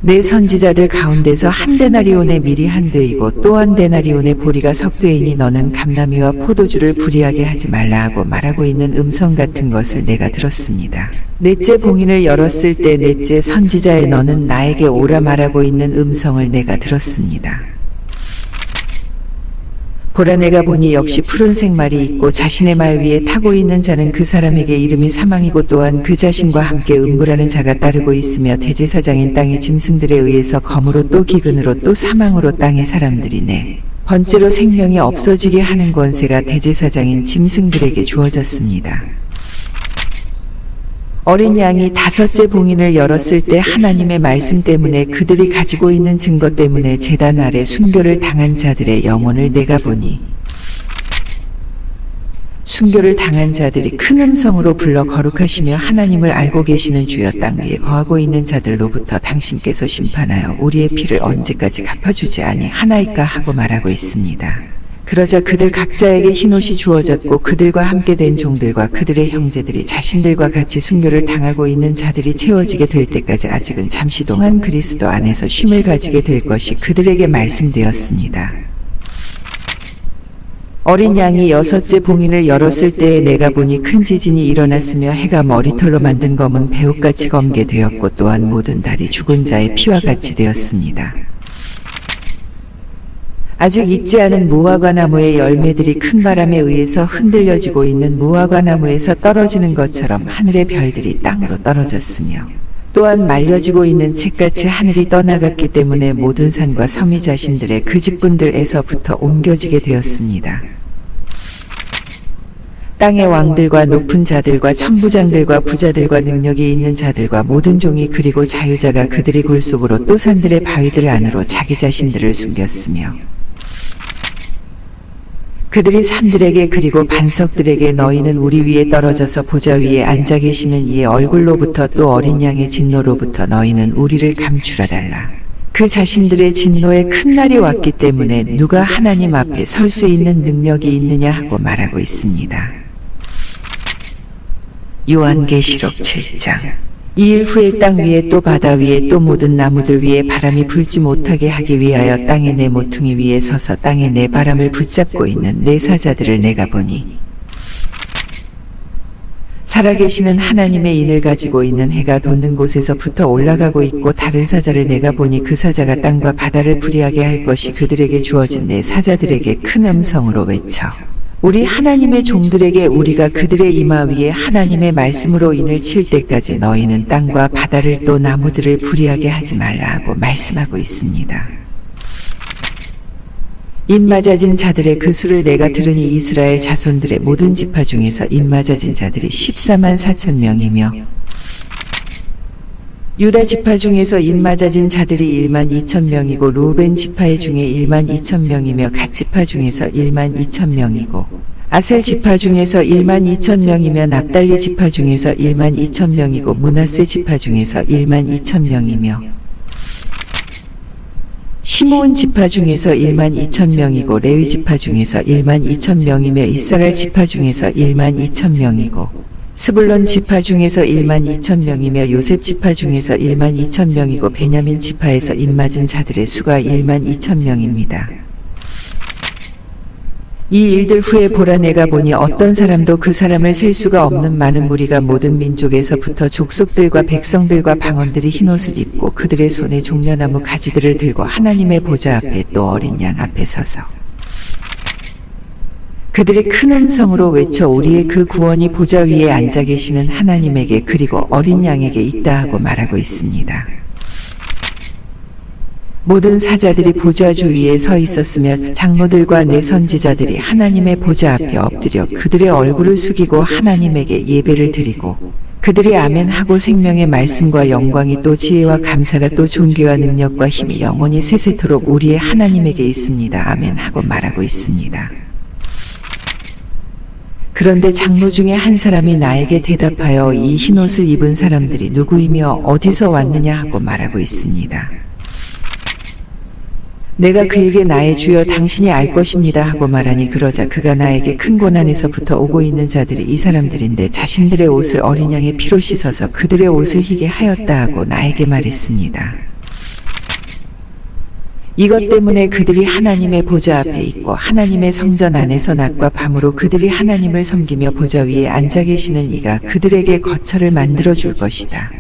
내 선지자들 가운데서 한 데나리온의 밀이 한 되이고 또 한 데나리온의 보리가 석 되이니 너는 감람이와 포도주를 불이하게 하지 말라 하고 말하고 있는 음성 같은 것을 내가 들었습니다. 넷째 봉인을 열었을 때 넷째 선지자의 너는 나에게 오라 말하고 있는 음성을 내가 들었습니다. 보라 내가 보니 역시 푸른색 말이 있고 자신의 말 위에 타고 있는 자는 그 사람에게 이름이 사망이고 또한 그 자신과 함께 음부라는 자가 따르고 있으며 대제사장인 땅의 짐승들에 의해서 검으로 또 기근으로 또 사망으로 땅의 사람들이네. 번째로 생명이 없어지게 하는 권세가 대제사장인 짐승들에게 주어졌습니다. 어린 양이 5째 봉인을 열었을 때 하나님의 말씀 때문에 그들이 가지고 있는 증거 때문에 제단 아래 순교를 당한 자들의 영혼을 내가 보니 순교를 당한 자들이 큰 음성으로 불러 거룩하시며 하나님을 알고 계시는 주여 땅 위에 거하고 있는 자들로부터 당신께서 심판하여 우리의 피를 언제까지 갚아주지 아니하나이까 하고 말하고 있습니다. 그러자 그들 각자에게 흰옷이 주어졌고 그들과 함께 된 종들과 그들의 형제들이 자신들과 같이 순교를 당하고 있는 자들이 채워지게 될 때까지 아직은 잠시 동안 그리스도 안에서 쉼을 가지게 될 것이 그들에게 말씀되었습니다. 어린 양이 6째 봉인을 열었을 때에 내가 보니 큰 지진이 일어났으며 해가 머리털로 만든 검은 배옷같이 검게 되었고 또한 모든 달이 죽은 자의 피와 같이 되었습니다. 아직 익지 않은 무화과 나무의 열매들이 큰 바람에 의해서 흔들려지고 있는 무화과 나무에서 떨어지는 것처럼 하늘의 별들이 땅으로 떨어졌으며 또한 말려지고 있는 책같이 하늘이 떠나갔기 때문에 모든 산과 섬이 자신들의 그 직분들에서부터 옮겨지게 되었습니다. 땅의 왕들과 높은 자들과 천부장들과 부자들과 능력이 있는 자들과 모든 종이 그리고 자유자가 그들이 굴 속으로 또 산들의 바위들 안으로 자기 자신들을 숨겼으며 그들이 산들에게 그리고 반석들에게 너희는 우리 위에 떨어져서 보좌 위에 앉아 계시는 이의 얼굴로부터 또 어린 양의 진노로부터 너희는 우리를 감추라 달라. 그 자신들의 진노의 큰 날이 왔기 때문에 누가 하나님 앞에 설 수 있는 능력이 있느냐 하고 말하고 있습니다. 요한계시록 7장. 이 일 후에 땅 위에 또 바다 위에 또 모든 나무들 위에 바람이 불지 못하게 하기 위하여 땅의 네 모퉁이 위에 서서 땅의 네 바람을 붙잡고 있는 네 사자들을 내가 보니 살아계시는 하나님의 인을 가지고 있는 해가 돋는 곳에서부터 올라가고 있고 다른 사자를 내가 보니 그 사자가 땅과 바다를 불이하게 할 것이 그들에게 주어진 네 사자들에게 큰 음성으로 외쳐 우리 하나님의 종들에게 우리가 그들의 이마 위에 하나님의 말씀으로 인을 칠 때까지 너희는 땅과 바다를 또 나무들을 불이하게 하지 말라 하고 말씀하고 있습니다. 인맞아진 자들의 그 수를 내가 들으니 이스라엘 자손들의 모든 지파 중에서 인맞아진 자들이 14만 4천 명이며 유다 지파 중에서 인 맞아진 자들이 12,000명이고 루벤 지파 중에 12,000명이며 갓 지파 중에서 12,000명이고 아셀 지파 중에서 12,000명이며 납달리 지파 중에서 12,000명이고 므낫세 지파 중에서 12,000명이며 시므온 지파 중에서 12,000명이고 레위 지파 중에서 12,000명이며 이스라엘 지파 중에서 12,000명이고 스불론 지파 중에서 12,000명이며 요셉 지파 중에서 12,000명이고 베냐민 지파에서 인맞은 자들의 수가 12,000명입니다. 이 일들 후에 보라 내가 보니 어떤 사람도 그 사람을 셀 수가 없는 많은 무리가 모든 민족에서부터 족속들과 백성들과 방언들이 흰옷을 입고 그들의 손에 종려나무 가지들을 들고 하나님의 보좌 앞에 또 어린 양 앞에 서서 그들이 큰 음성으로 외쳐 우리의 그 구원이 보좌 위에 앉아 계시는 하나님에게 그리고 어린 양에게 있다 하고 말하고 있습니다. 모든 사자들이 보좌 주위에 서 있었으며 장로들과 내 선지자들이 하나님의 보좌 앞에 엎드려 그들의 얼굴을 숙이고 하나님에게 예배를 드리고 그들이 아멘하고 생명의 말씀과 영광이 또 지혜와 감사가 또 존귀와 능력과 힘이 영원히 세세토록 우리의 하나님에게 있습니다. 아멘하고 말하고 있습니다. 그런데 장로 중에 한 사람이 나에게 대답하여 이 흰옷을 입은 사람들이 누구이며 어디서 왔느냐 하고 말하고 있습니다. 내가 그에게 나의 주여 당신이 알 것입니다 하고 말하니 그러자 그가 나에게 큰 고난에서부터 오고 있는 자들이 이 사람들인데 자신들의 옷을 어린 양의 피로 씻어서 그들의 옷을 희게 하였다 하고 나에게 말했습니다. 이것 때문에 그들이 하나님의 보좌 앞에 있고 하나님의 성전 안에서 낮과 밤으로 그들이 하나님을 섬기며 보좌 위에 앉아 계시는 이가 그들에게 거처를 만들어 줄 것이다.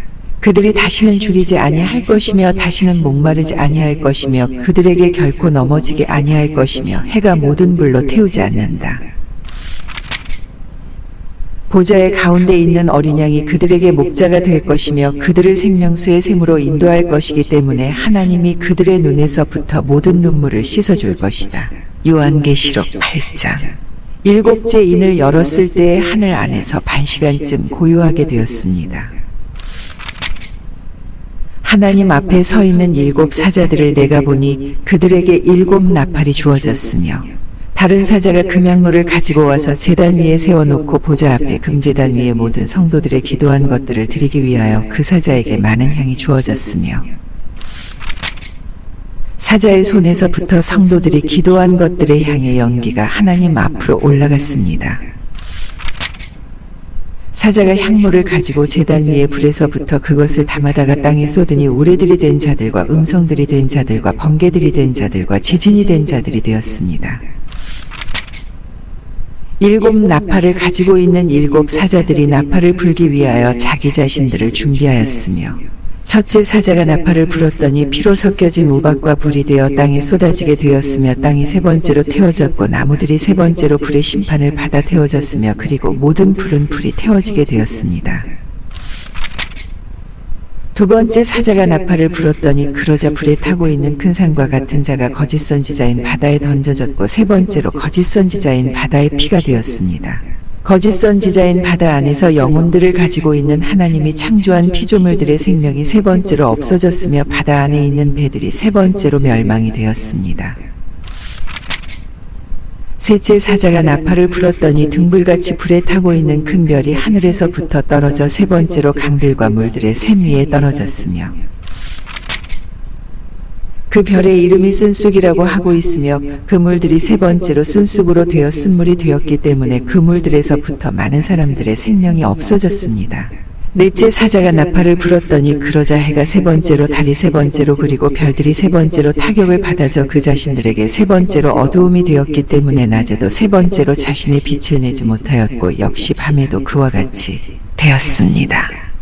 그들이 다시는 줄이지 아니할 것이며 다시는 목마르지 아니할 것이며 그들에게 결코 넘어지게 아니할 것이며 해가 모든 불로 태우지 않는다. 보좌의 가운데 있는 어린 양이 그들에게 목자가 될 것이며 그들을 생명수의 샘으로 인도할 것이기 때문에 하나님이 그들의 눈에서부터 모든 눈물을 씻어줄 것이다. 요한계시록 8장. 일곱째 인을 열었을 때에 하늘 안에서 반시간쯤 고요하게 되었습니다. 하나님 앞에 서 있는 일곱 사자들을 내가 보니 그들에게 일곱 나팔이 주어졌으며 다른 사자가 금향로를 가지고 와서 제단 위에 세워놓고 보좌 앞에 금제단 위에 모든 성도들의 기도한 것들을 드리기 위하여 그 사자에게 많은 향이 주어졌으며 사자의 손에서부터 성도들이 기도한 것들의 향의 연기가 하나님 앞으로 올라갔습니다. 사자가 향로를 가지고 제단 위에 불에서부터 그것을 담아다가 땅에 쏟으니 우레들이 된 자들과 음성들이 된 자들과 번개들이 된 자들과 지진이 된 자들이 되었습니다. 일곱 나팔을 가지고 있는 일곱 사자들이 나팔을 불기 위하여 자기 자신들을 준비하였으며 첫째 사자가 나팔을 불었더니 피로 섞여진 우박과 불이 되어 땅에 쏟아지게 되었으며 땅이 세 번째로 태워졌고 나무들이 세 번째로 불의 심판을 받아 태워졌으며 그리고 모든 풀은 불이 태워지게 되었습니다. 두 번째 사자가 나팔을 불었더니 그러자 불에 타고 있는 큰 산과 같은 자가 거짓 선지자인 바다에 던져졌고 세 번째로 거짓 선지자인 바다의 피가 되었습니다. 거짓 선지자인 바다 안에서 영혼들을 가지고 있는 하나님이 창조한 피조물들의 생명이 세 번째로 없어졌으며 바다 안에 있는 배들이 세 번째로 멸망이 되었습니다. 셋째 사자가 나팔을 불었더니 등불같이 불에 타고 있는 큰 별이 하늘에서부터 떨어져 세 번째로 강들과 물들의 샘 위에 떨어졌으며 그 별의 이름이 쓴쑥이라고 하고 있으며 그 물들이 세 번째로 쓴쑥으로 되어 쓴물이 되었기 때문에 그 물들에서부터 많은 사람들의 생명이 없어졌습니다. 넷째 사자가 나팔을 불었더니 그러자 해가 세 번째로 달이 세 번째로 그리고 별들이 세 번째로 타격을 받아져 그 자신들에게 세 번째로 어두움이 되었기 때문에 낮에도 세 번째로 자신의 빛을 내지 못하였고 역시 밤에도 그와 같이 되었습니다.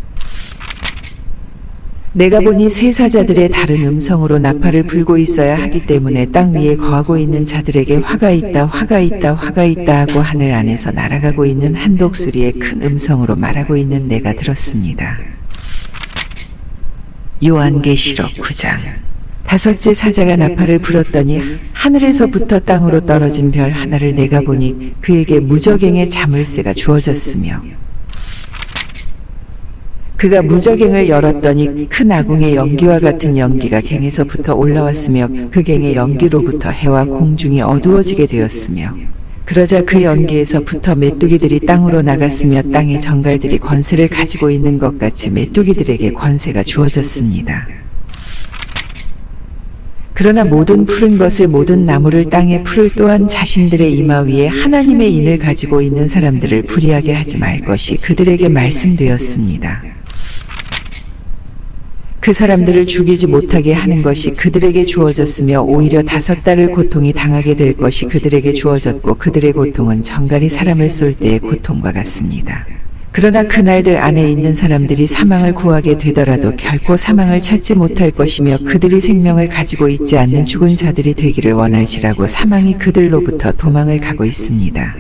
내가 보니 세 사자들의 다른 음성으로 나팔을 불고 있어야 하기 때문에 땅 위에 거하고 있는 자들에게 화가 있다, 화가 있다, 화가 있다 하고 하늘 안에서 날아가고 있는 한 독수리의 큰 음성으로 말하고 있는 내가 들었습니다. 요한계시록 9장. 다섯째 사자가 나팔을 불었더니 하늘에서부터 땅으로 떨어진 별 하나를 내가 보니 그에게 무저갱의 자물쇠가 주어졌으며 그가 무저갱을 열었더니 큰 아궁의 연기와 같은 연기가 갱에서부터 올라왔으며 그 갱의 연기로부터 해와 공중이 어두워지게 되었으며 그러자 그 연기에서부터 메뚜기들이 땅으로 나갔으며 땅의 정갈들이 권세를 가지고 있는 것 같이 메뚜기들에게 권세가 주어졌습니다. 그러나 모든 푸른 것을 모든 나무를 땅의 풀을 또한 자신들의 이마 위에 하나님의 인을 가지고 있는 사람들을 불의하게 하지 말 것이 그들에게 말씀되었습니다. 그 사람들을 죽이지 못하게 하는 것이 그들에게 주어졌으며 오히려 5달을 고통이 당하게 될 것이 그들에게 주어졌고 그들의 고통은 정갈이 사람을 쏠 때의 고통과 같습니다. 그러나 그날들 안에 있는 사람들이 사망을 구하게 되더라도 결코 사망을 찾지 못할 것이며 그들이 생명을 가지고 있지 않는 죽은 자들이 되기를 원할지라고 사망이 그들로부터 도망을 가고 있습니다.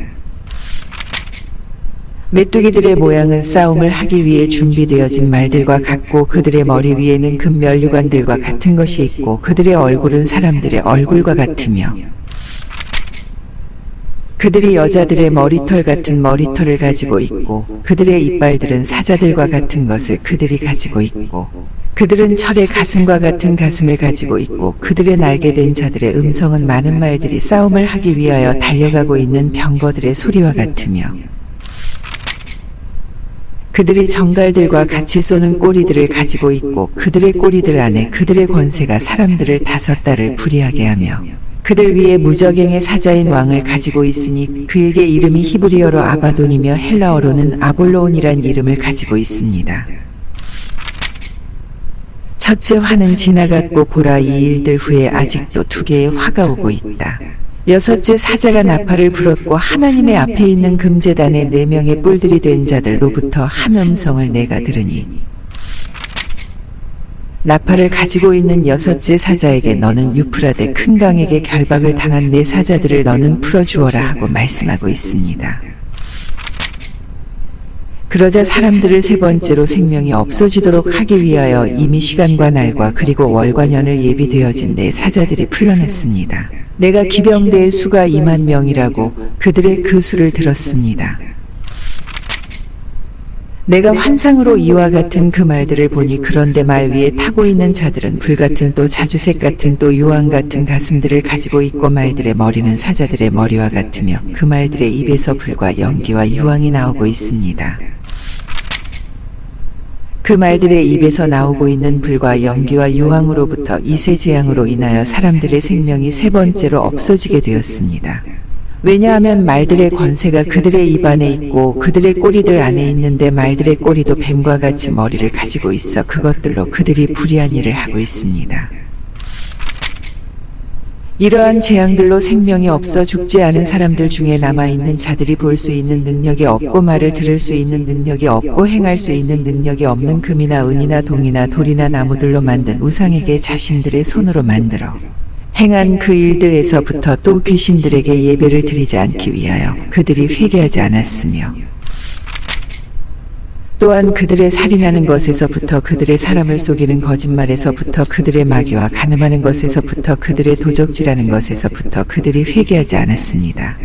메뚜기들의 모양은 싸움을 하기 위해 준비되어진 말들과 같고 그들의 머리 위에는 금 면류관들과 같은 것이 있고 그들의 얼굴은 사람들의 얼굴과 같으며 그들이 여자들의 머리털 같은 머리털을 가지고 있고 그들의 이빨들은 사자들과 같은 것을 그들이 가지고 있고 그들은 철의 가슴과 같은 가슴을 가지고 있고 그들의 날개된 자들의 음성은 많은 말들이 싸움을 하기 위하여 달려가고 있는 병거들의 소리와 같으며 그들이 정갈들과 같이 쏘는 꼬리들을 가지고 있고 그들의 꼬리들 안에 그들의 권세가 사람들을 5달을 불의하게 하며 그들 위에 무저갱의 사자인 왕을 가지고 있으니 그에게 이름이 히브리어로 아바돈이며 헬라어로는 아볼로온이란 이름을 가지고 있습니다. 첫째 화는 지나갔고 보라 이 일들 후에 아직도 2개의 화가 오고 있다. 여섯째 사자가 나팔을 불었고 하나님의 앞에 있는 금제단에 4명의 뿔들이 된 자들로부터 한 음성을 내가 들으니 나팔을 가지고 있는 여섯째 사자에게 너는 유프라데 큰 강에게 결박을 당한 내 사자들을 너는 풀어주어라 하고 말씀하고 있습니다. 그러자 사람들을 3번째로 생명이 없어지도록 하기 위하여 이미 시간과 날과 그리고 월과 년을 예비되어진 내 사자들이 풀려났습니다. 내가 기병대의 수가 2만 명이라고 그들의 그 수를 들었습니다. 내가 환상으로 이와 같은 그 말들을 보니 그런데 말 위에 타고 있는 자들은 불같은 또 자주색 같은 또 유황 같은 가슴들을 가지고 있고 말들의 머리는 사자들의 머리와 같으며 그 말들의 입에서 불과 연기와 유황이 나오고 있습니다. 그 말들의 입에서 나오고 있는 불과 연기와 유황으로부터 이세 재앙으로 인하여 사람들의 생명이 3번째로 없어지게 되었습니다. 왜냐하면 말들의 권세가 그들의 입 안에 있고 그들의 꼬리들 안에 있는데 말들의 꼬리도 뱀과 같이 머리를 가지고 있어 그것들로 그들이 불의한 일을 하고 있습니다. 이러한 재앙들로 생명이 없어 죽지 않은 사람들 중에 남아있는 자들이 볼 수 있는 능력이 없고 말을 들을 수 있는 능력이 없고 행할 수 있는 능력이 없는 금이나 은이나 동이나 돌이나 나무들로 만든 우상에게 자신들의 손으로 만들어 행한 그 일들에서부터 또 귀신들에게 예배를 드리지 않기 위하여 그들이 회개하지 않았으며 또한 그들의 살인하는 것에서부터 그들의 사람을 속이는 거짓말에서부터 그들의 마귀와 간음하는 것에서부터 그들의 도적질하는 것에서부터 그들이 회개하지 않았습니다.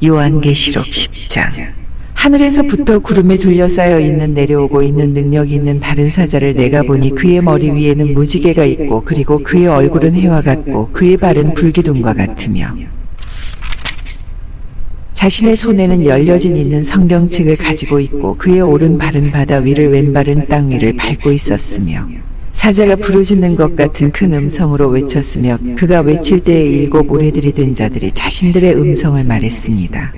요한계시록 10장. 하늘에서부터 구름에 둘러싸여 있는 내려오고 있는 능력이 있는 다른 사자를 내가 보니 그의 머리 위에는 무지개가 있고 그리고 그의 얼굴은 해와 같고 그의 발은 불기둥과 같으며 자신의 손에는 열려진 있는 성경책을 가지고 있고 그의 오른발은 바다 위를 왼발은 땅 위를 밟고 있었으며 사자가 부르짖는 것 같은 큰 음성으로 외쳤으며 그가 외칠 때에 7 오래들이 된 자들이 자신들의 음성을 말했습니다.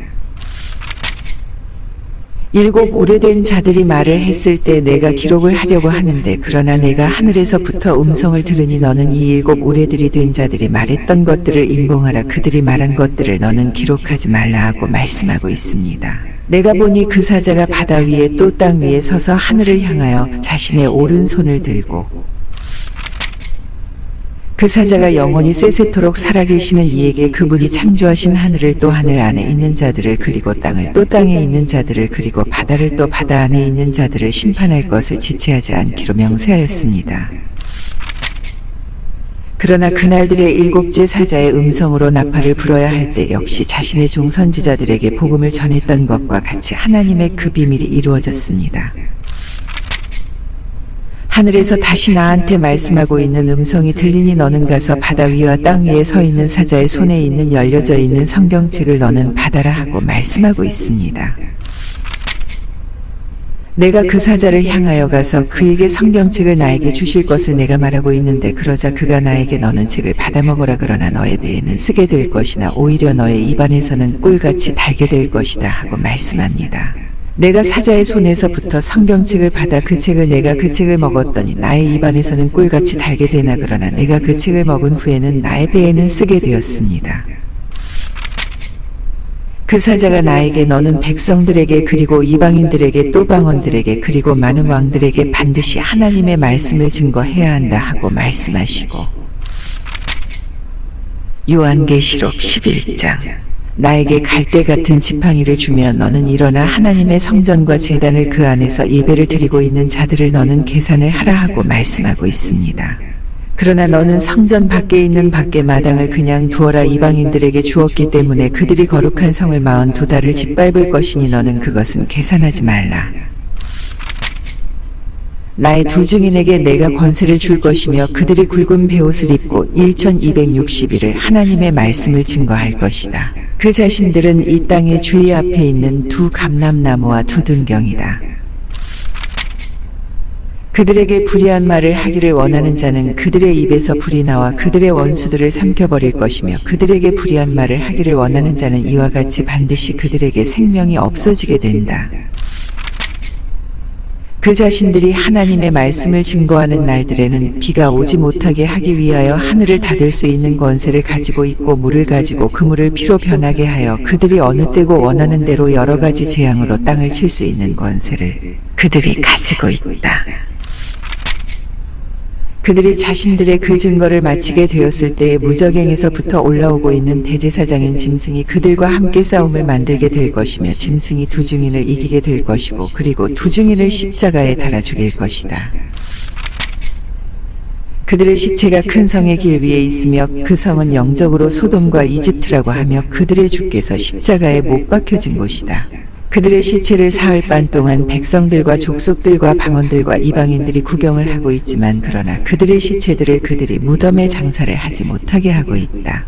7 오래된 자들이 말을 했을 때 내가 기록을 하려고 하는데 그러나 내가 하늘에서부터 음성을 들으니 너는 이 7 오래들이 된 자들이 말했던 것들을 인봉하라 그들이 말한 것들을 너는 기록하지 말라 하고 말씀하고 있습니다. 내가 보니 그 사자가 바다 위에 또 땅 위에 서서 하늘을 향하여 자신의 오른손을 들고 그 사자가 영원히 세세토록 살아계시는 이에게 그분이 창조하신 하늘을 또 하늘 안에 있는 자들을 그리고 땅을 또 땅에 있는 자들을 그리고 바다를 또 바다 안에 있는 자들을 심판할 것을 지체하지 않기로 명세하였습니다. 그러나 그날들의 일곱째 사자의 음성으로 나팔을 불어야 할 때 역시 자신의 종 선지자들에게 복음을 전했던 것과 같이 하나님의 그 비밀이 이루어졌습니다. 하늘에서 다시 나한테 말씀하고 있는 음성이 들리니 너는 가서 바다 위와 땅 위에 서 있는 사자의 손에 있는 열려져 있는 성경책을 너는 받아라 하고 말씀하고 있습니다. 내가 그 사자를 향하여 가서 그에게 성경책을 나에게 주실 것을 내가 말하고 있는데 그러자 그가 나에게 너는 책을 받아먹으라 그러나 너의 배에는 쓰게 될 것이나 오히려 너의 입안에서는 꿀같이 달게 될 것이다 하고 말씀합니다. 내가 사자의 손에서부터 성경책을 받아 그 책을 내가 그 책을 먹었더니 나의 입안에서는 꿀같이 달게 되나 그러나 내가 그 책을 먹은 후에는 나의 배에는 쓰게 되었습니다. 그 사자가 나에게 너는 백성들에게 그리고 이방인들에게 또 방언들에게 그리고 많은 왕들에게 반드시 하나님의 말씀을 증거해야 한다 하고 말씀하시고 요한계시록 11장 나에게 갈대 같은 지팡이를 주며 너는 일어나 하나님의 성전과 제단을 그 안에서 예배를 드리고 있는 자들을 너는 계산을 하라 하고 말씀하고 있습니다. 그러나 너는 성전 밖에 있는 밖에 마당을 그냥 두어라 이방인들에게 주었기 때문에 그들이 거룩한 성을 42달을 짓밟을 것이니 너는 그것은 계산하지 말라. 나의 두 증인에게 내가 권세를 줄 것이며 그들이 굵은 베옷을 입고 1260일을 하나님의 말씀을 증거할 것이다. 그 자신들은 이 땅의 주의 앞에 있는 두 감람나무와 두 등경이다. 그들에게 불의한 말을 하기를 원하는 자는 그들의 입에서 불이 나와 그들의 원수들을 삼켜버릴 것이며 그들에게 불의한 말을 하기를 원하는 자는 이와 같이 반드시 그들에게 생명이 없어지게 된다. 그 자신들이 하나님의 말씀을 증거하는 날들에는 비가 오지 못하게 하기 위하여 하늘을 닫을 수 있는 권세를 가지고 있고 물을 가지고 그 물을 피로 변하게 하여 그들이 어느 때고 원하는 대로 여러 가지 재앙으로 땅을 칠 수 있는 권세를 그들이 가지고 있다. 그들이 자신들의 그 증거를 마치게 되었을 때에 무저갱에서부터 올라오고 있는 대제사장인 짐승이 그들과 함께 싸움을 만들게 될 것이며 짐승이 두 증인을 이기게 될 것이고 그리고 두 증인을 십자가에 달아 죽일 것이다. 그들의 시체가 큰 성의 길 위에 있으며 그 성은 영적으로 소돔과 이집트라고 하며 그들의 주께서 십자가에 못 박혀진 곳이다. 그들의 시체를 사흘 반 동안 백성들과 족속들과 방언들과 이방인들이 구경을 하고 있지만 그러나 그들의 시체들을 그들이 무덤에 장사를 하지 못하게 하고 있다.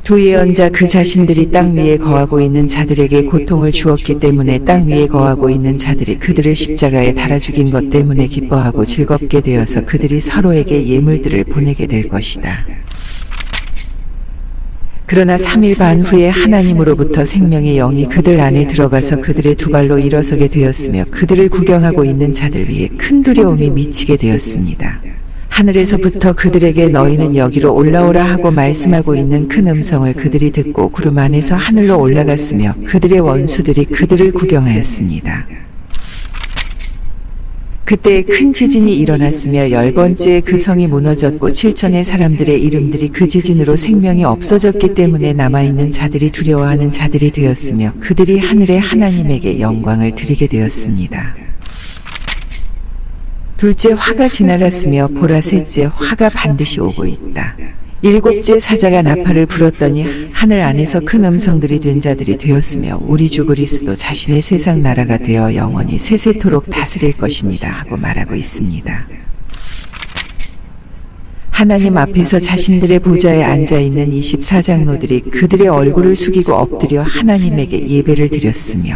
두 예언자 그 자신들이 땅 위에 거하고 있는 자들에게 고통을 주었기 때문에 땅 위에 거하고 있는 자들이 그들을 십자가에 달아 죽인 것 때문에 기뻐하고 즐겁게 되어서 그들이 서로에게 예물들을 보내게 될 것이다. 그러나 3일 반 후에 하나님으로부터 생명의 영이 그들 안에 들어가서 그들의 두 발로 일어서게 되었으며 그들을 구경하고 있는 자들 위에 큰 두려움이 미치게 되었습니다. 하늘에서부터 그들에게 너희는 여기로 올라오라 하고 말씀하고 있는 큰 음성을 그들이 듣고 구름 안에서 하늘로 올라갔으며 그들의 원수들이 그들을 구경하였습니다. 그때 큰 지진이 일어났으며 10번째 그 성이 무너졌고 7천의 사람들의 이름들이 그 지진으로 생명이 없어졌기 때문에 남아있는 자들이 두려워하는 자들이 되었으며 그들이 하늘의 하나님에게 영광을 드리게 되었습니다. 둘째 화가 지나갔으며 보라 셋째 화가 반드시 오고 있다. 일곱째 사자가 나팔을 불었더니 하늘 안에서 큰 음성들이 된 자들이 되었으며 우리 주 그리스도 자신의 세상 나라가 되어 영원히 세세토록 다스릴 것입니다 하고 말하고 있습니다. 하나님 앞에서 자신들의 보좌에 앉아있는 24장로들이 그들의 얼굴을 숙이고 엎드려 하나님에게 예배를 드렸으며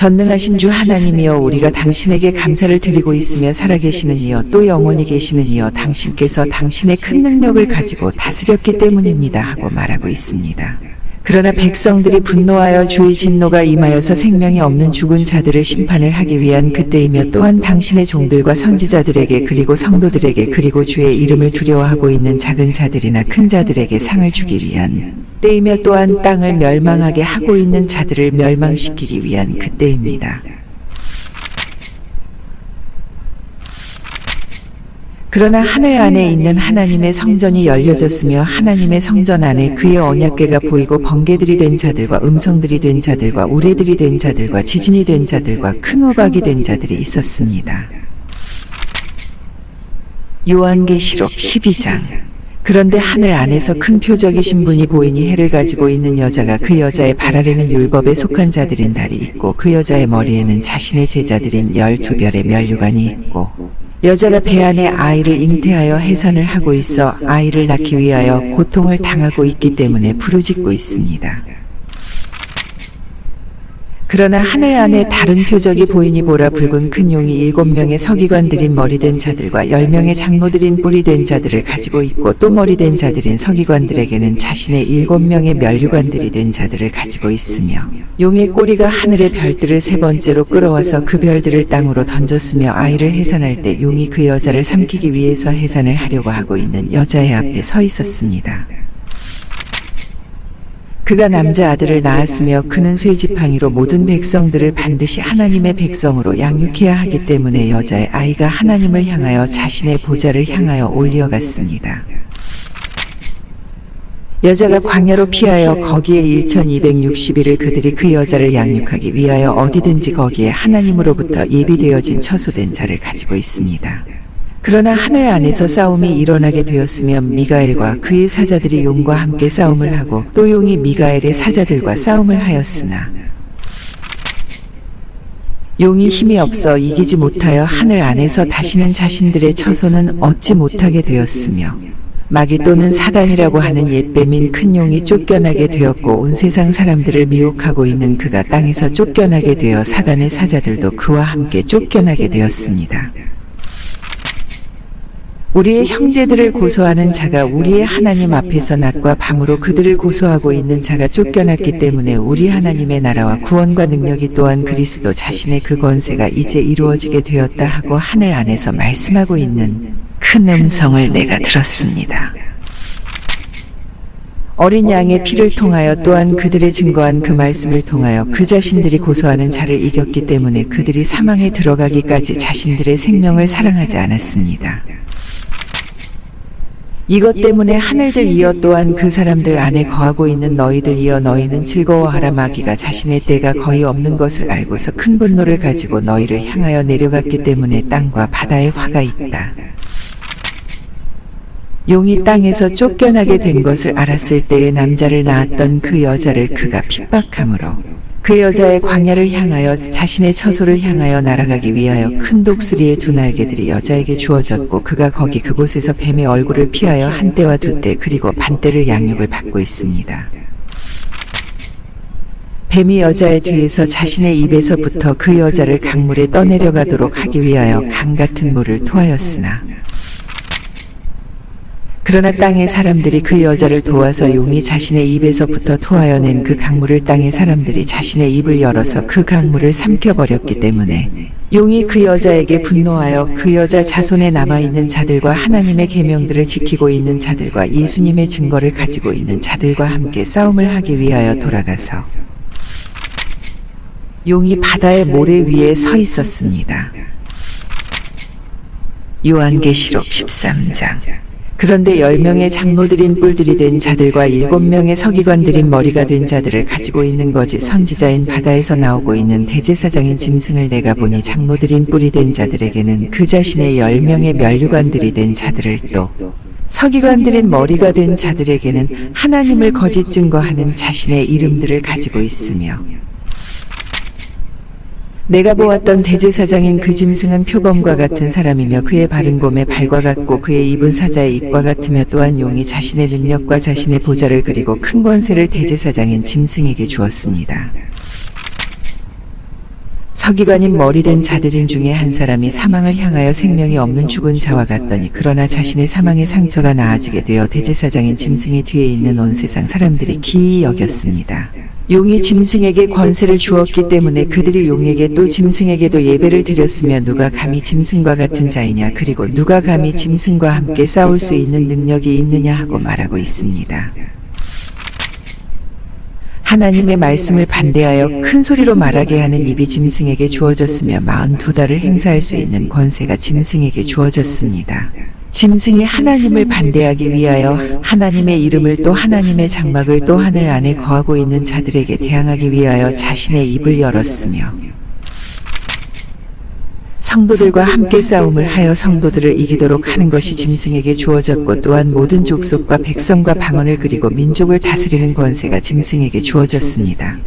전능하신 주 하나님이여 우리가 당신에게 감사를 드리고 있으며 살아계시는 이여 또 영원히 계시는 이여 당신께서 당신의 큰 능력을 가지고 다스렸기 때문입니다 하고 말하고 있습니다. 그러나 백성들이 분노하여 주의 진노가 임하여서 생명이 없는 죽은 자들을 심판을 하기 위한 그때이며 또한 당신의 종들과 선지자들에게 그리고 성도들에게 그리고 주의 이름을 두려워하고 있는 작은 자들이나 큰 자들에게 상을 주기 위한 때이며 또한 땅을 멸망하게 하고 있는 자들을 멸망시키기 위한 그때입니다. 그러나 하늘 안에 있는 하나님의 성전이 열려졌으며 하나님의 성전 안에 그의 언약궤가 보이고 번개들이 된 자들과 음성들이 된 자들과 우레들이 된 자들과 지진이 된 자들과 큰 우박이 된 자들이 있었습니다. 요한계시록 12장. 그런데 하늘 안에서 큰 표적이신 분이 보이니 해를 가지고 있는 여자가 그 여자의 발 아래는 율법에 속한 자들인 달이 있고 그 여자의 머리에는 자신의 제자들인 12별의 면류관이 있고 여자가 배 안에 아이를 잉태하여 해산을 하고 있어 아이를 낳기 위하여 고통을 당하고 있기 때문에 부르짖고 있습니다. 그러나 하늘 안에 다른 표적이 보이니 보라, 붉은 큰 용이 7명의 서기관들인 머리된 자들과 10명의 장로들인 뿔이된 자들을 가지고 있고 또 머리된 자들인 서기관들에게는 자신의 7명의 면류관들이 된 자들을 가지고 있으며 용의 꼬리가 하늘의 별들을 3번째로 끌어와서 그 별들을 땅으로 던졌으며 아이를 해산할 때 용이 그 여자를 삼키기 위해서 해산을 하려고 하고 있는 여자의 앞에 서 있었습니다. 그가 남자 아들을 낳았으며 그는 쇠지팡이로 모든 백성들을 반드시 하나님의 백성으로 양육해야 하기 때문에 여자의 아이가 하나님을 향하여 자신의 보좌를 향하여 올려갔습니다. 여자가 광야로 피하여 거기에 1260일을 그들이 그 여자를 양육하기 위하여 어디든지 거기에 하나님으로부터 예비되어진 처소된 자를 가지고 있습니다. 그러나 하늘 안에서 싸움이 일어나게 되었으며 미가엘과 그의 사자들이 용과 함께 싸움을 하고 또 용이 미가엘의 사자들과 싸움을 하였으나 용이 힘이 없어 이기지 못하여 하늘 안에서 다시는 자신들의 처소는 얻지 못하게 되었으며 마귀 또는 사단이라고 하는 옛뱀인 큰 용이 쫓겨나게 되었고 온 세상 사람들을 미혹하고 있는 그가 땅에서 쫓겨나게 되어 사단의 사자들도 그와 함께 쫓겨나게 되었습니다. 우리의 형제들을 고소하는 자가 우리의 하나님 앞에서 낮과 밤으로 그들을 고소하고 있는 자가 쫓겨났기 때문에 우리 하나님의 나라와 구원과 능력이 또한 그리스도 자신의 그 권세가 이제 이루어지게 되었다 하고 하늘 안에서 말씀하고 있는 큰 음성을 내가 들었습니다. 어린 양의 피를 통하여 또한 그들의 증거한 그 말씀을 통하여 그 자신들이 고소하는 자를 이겼기 때문에 그들이 사망에 들어가기까지 자신들의 생명을 사랑하지 않았습니다. 이것 때문에 하늘들 이어 또한 그 사람들 안에 거하고 있는 너희들 이어 너희는 즐거워하라. 마귀가 자신의 때가 거의 없는 것을 알고서 큰 분노를 가지고 너희를 향하여 내려갔기 때문에 땅과 바다에 화가 있다. 용이 땅에서 쫓겨나게 된 것을 알았을 때에 남자를 낳았던 그 여자를 그가 핍박함으로 그 여자의 광야를 향하여 자신의 처소를 향하여 날아가기 위하여 큰 독수리의 2날개들이 여자에게 주어졌고 그가 거기 그곳에서 뱀의 얼굴을 피하여 한 때와 2때 그리고 반때를 양육을 받고 있습니다. 뱀이 여자의 뒤에서 자신의 입에서부터 그 여자를 강물에 떠내려가도록 하기 위하여 강 같은 물을 토하였으나 그러나 땅의 사람들이 그 여자를 도와서 용이 자신의 입에서부터 토하여 낸 그 강물을 땅의 사람들이 자신의 입을 열어서 그 강물을 삼켜버렸기 때문에 용이 그 여자에게 분노하여 그 여자 자손에 남아있는 자들과 하나님의 계명들을 지키고 있는 자들과 예수님의 증거를 가지고 있는 자들과 함께 싸움을 하기 위하여 돌아가서 용이 바다의 모래 위에 서 있었습니다. 요한계시록 13장. 그런데 10명의 장로들인 뿔들이 된 자들과 7명의 서기관들인 머리가 된 자들을 가지고 있는 거짓 선지자인 바다에서 나오고 있는 대제사장인 짐승을 내가 보니 장로들인 뿔이 된 자들에게는 그 자신의 10명의 면류관들이 된 자들을 또 서기관들인 머리가 된 자들에게는 하나님을 거짓 증거하는 자신의 이름들을 가지고 있으며 내가 보았던 대제사장인 그 짐승은 표범과 같은 사람이며 그의 발은 곰의 발과 같고 그의 입은 사자의 입과 같으며 또한 용이 자신의 능력과 자신의 보좌를 그리고 큰 권세를 대제사장인 짐승에게 주었습니다. 서기관인 머리된 자들인 중에 한 사람이 사망을 향하여 생명이 없는 죽은 자와 같더니 그러나 자신의 사망의 상처가 나아지게 되어 대제사장인 짐승의 뒤에 있는 온 세상 사람들이 기이 여겼습니다. 용이 짐승에게 권세를 주었기 때문에 그들이 용에게 또 짐승에게도 예배를 드렸으며 누가 감히 짐승과 같은 자이냐 그리고 누가 감히 짐승과 함께 싸울 수 있는 능력이 있느냐 하고 말하고 있습니다. 하나님의 말씀을 반대하여 큰 소리로 말하게 하는 입이 짐승에게 주어졌으며 42달을 행사할 수 있는 권세가 짐승에게 주어졌습니다. 짐승이 하나님을 반대하기 위하여 하나님의 이름을 또 하나님의 장막을 또 하늘 안에 거하고 있는 자들에게 대항하기 위하여 자신의 입을 열었으며 성도들과 함께 싸움을 하여 성도들을 이기도록 하는 것이 짐승에게 주어졌고, 또한 모든 족속과 백성과 방언을 그리고 민족을 다스리는 권세가 짐승에게 주어졌습니다.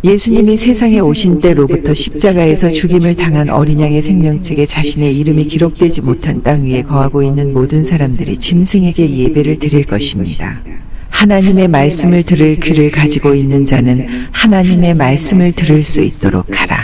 예수님이 세상에 오신 때로부터 십자가에서 죽임을 당한 어린 양의 생명책에 자신의 이름이 기록되지 못한 땅 위에 거하고 있는 모든 사람들이 짐승에게 예배를 드릴 것입니다. 하나님의 말씀을 들을 귀를 가지고 있는 자는 하나님의 말씀을 들을 수 있도록 하라.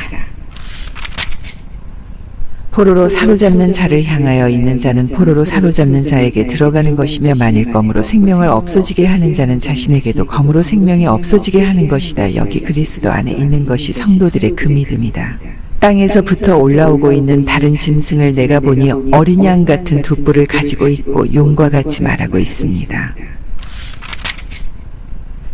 포로로 사로잡는 자를 향하여 있는 자는 포로로 사로잡는 자에게 들어가는 것이며, 만일 검으로 생명을 없어지게 하는 자는 자신에게도 검으로 생명이 없어지게 하는 것이다. 여기 그리스도 안에 있는 것이 성도들의 그 믿음이다. 땅에서부터 올라오고 있는 다른 짐승을 내가 보니 어린 양 같은 두 뿔을 가지고 있고 용과 같이 말하고 있습니다.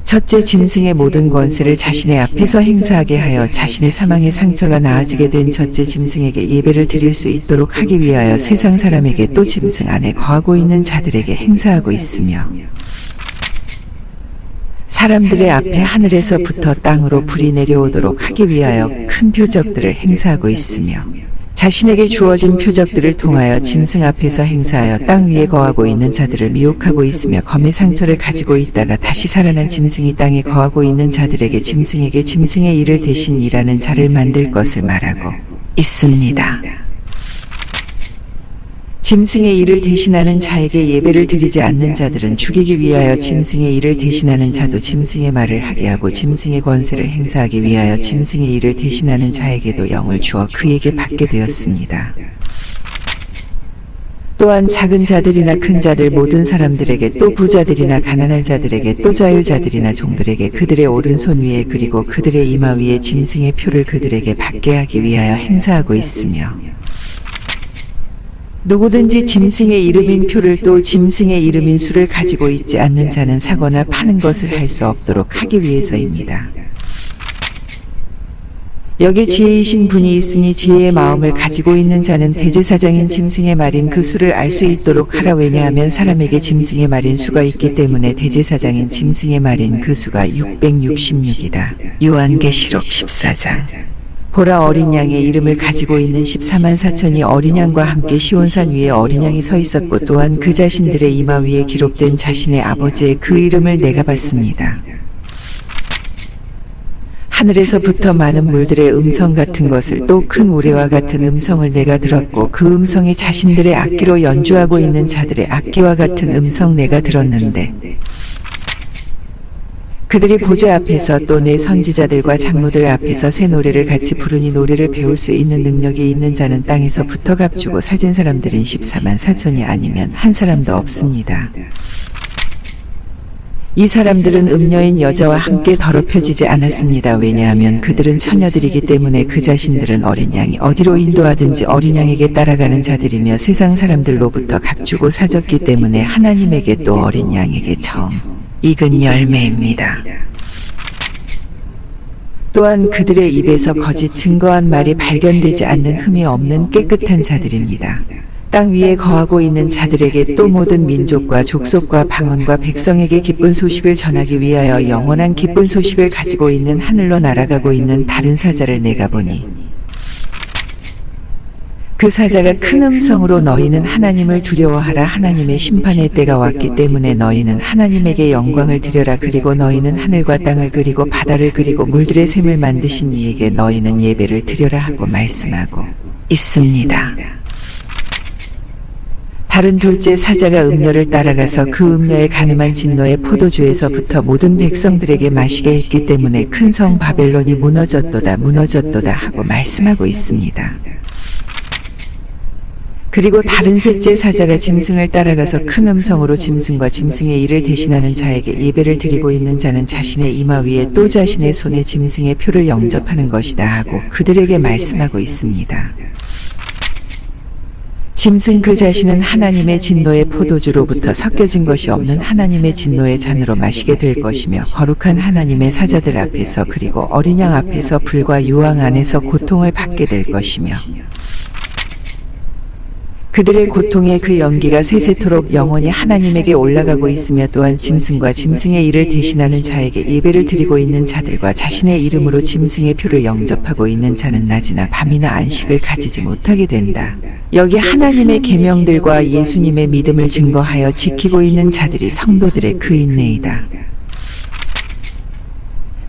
첫째 짐승의 모든 권세를 자신의 앞에서 행사하게 하여 자신의 사망의 상처가 나아지게 된 첫째 짐승에게 예배를 드릴 수 있도록 하기 위하여 세상 사람에게 또 짐승 안에 거하고 있는 자들에게 행사하고 있으며, 사람들의 앞에 하늘에서부터 땅으로 불이 내려오도록 하기 위하여 큰 표적들을 행사하고 있으며, 자신에게 주어진 표적들을 통하여 짐승 앞에서 행사하여 땅 위에 거하고 있는 자들을 미혹하고 있으며, 검의 상처를 가지고 있다가 다시 살아난 짐승이 땅에 거하고 있는 자들에게 짐승에게 짐승의 일을 대신 일하는 자를 만들 것을 말하고 있습니다. 짐승의 일을 대신하는 자에게 예배를 드리지 않는 자들은 죽이기 위하여 짐승의 일을 대신하는 자도 짐승의 말을 하게 하고, 짐승의 권세를 행사하기 위하여 짐승의 일을 대신하는 자에게도 영을 주어 그에게 받게 되었습니다. 또한 작은 자들이나 큰 자들 모든 사람들에게, 또 부자들이나 가난한 자들에게, 또 자유자들이나 종들에게 그들의 오른손 위에 그리고 그들의 이마 위에 짐승의 표를 그들에게 받게 하기 위하여 행사하고 있으며, 누구든지 짐승의 이름인 표를 또 짐승의 이름인 수를 가지고 있지 않는 자는 사거나 파는 것을 할 수 없도록 하기 위해서입니다. 여기 지혜이신 분이 있으니 지혜의 마음을 가지고 있는 자는 대제사장인 짐승의 말인 그 수를 알 수 있도록 하라. 왜냐하면 사람에게 짐승의 말인 수가 있기 때문에 대제사장인 짐승의 말인 그 수가 666이다. 요한계시록 14장. 보라, 어린 양의 이름을 가지고 있는 14만 4천이 어린 양과 함께 시온산 위에 어린 양이 서 있었고, 또한 그 자신들의 이마 위에 기록된 자신의 아버지의 그 이름을 내가 봤습니다. 하늘에서부터 많은 물들의 음성 같은 것을, 또 큰 우레와 같은 음성을 내가 들었고, 그 음성이 자신들의 악기로 연주하고 있는 자들의 악기와 같은 음성 내가 들었는데, 그들이 보좌 앞에서 또 내 선지자들과 장로들 앞에서 새 노래를 같이 부르니, 노래를 배울 수 있는 능력이 있는 자는 땅에서부터 값주고 사진 사람들인 14만 4천이 아니면 한 사람도 없습니다. 이 사람들은 음녀인 여자와 함께 더럽혀지지 않았습니다. 왜냐하면 그들은 처녀들이기 때문에 그 자신들은 어린 양이 어디로 인도하든지 어린 양에게 따라가는 자들이며, 세상 사람들로부터 값주고 사졌기 때문에 하나님에게 또 어린 양에게 처음 익은 열매입니다. 또한 그들의 입에서 거짓 증거한 말이 발견되지 않는 흠이 없는 깨끗한 자들입니다. 땅 위에 거하고 있는 자들에게, 또 모든 민족과 족속과 방언과 백성에게 기쁜 소식을 전하기 위하여 영원한 기쁜 소식을 가지고 있는 하늘로 날아가고 있는 다른 사자를 내가 보니, 그 사자가 큰 음성으로 너희는 하나님을 두려워하라. 하나님의 심판의 때가 왔기 때문에 너희는 하나님에게 영광을 드려라. 그리고 너희는 하늘과 땅을 그리고 바다를 그리고 물들의 샘을 만드신 이에게 너희는 예배를 드려라 하고 말씀하고 있습니다. 다른 둘째 사자가 음녀를 따라가서 그 음녀의 가늠한 진노의 포도주에서부터 모든 백성들에게 마시게 했기 때문에 큰 성 바벨론이 무너졌도다 무너졌도다 하고 말씀하고 있습니다. 그리고 다른 셋째 사자가 짐승을 따라가서 큰 음성으로 짐승과 짐승의 일을 대신하는 자에게 예배를 드리고 있는 자는 자신의 이마 위에 또 자신의 손에 짐승의 표를 영접하는 것이다 하고 그들에게 말씀하고 있습니다. 짐승 그 자신은 하나님의 진노의 포도주로부터 섞여진 것이 없는 하나님의 진노의 잔으로 마시게 될 것이며, 거룩한 하나님의 사자들 앞에서 그리고 어린 양 앞에서 불과 유황 안에서 고통을 받게 될 것이며, 그들의 고통의 그 연기가 세세토록 영원히 하나님에게 올라가고 있으며 또한 짐승과 짐승의 일을 대신하는 자에게 예배를 드리고 있는 자들과 자신의 이름으로 짐승의 표를 영접하고 있는 자는 낮이나 밤이나 안식을 가지지 못하게 된다. 여기 하나님의 계명들과 예수님의 믿음을 증거하여 지키고 있는 자들이 성도들의 그 인내이다.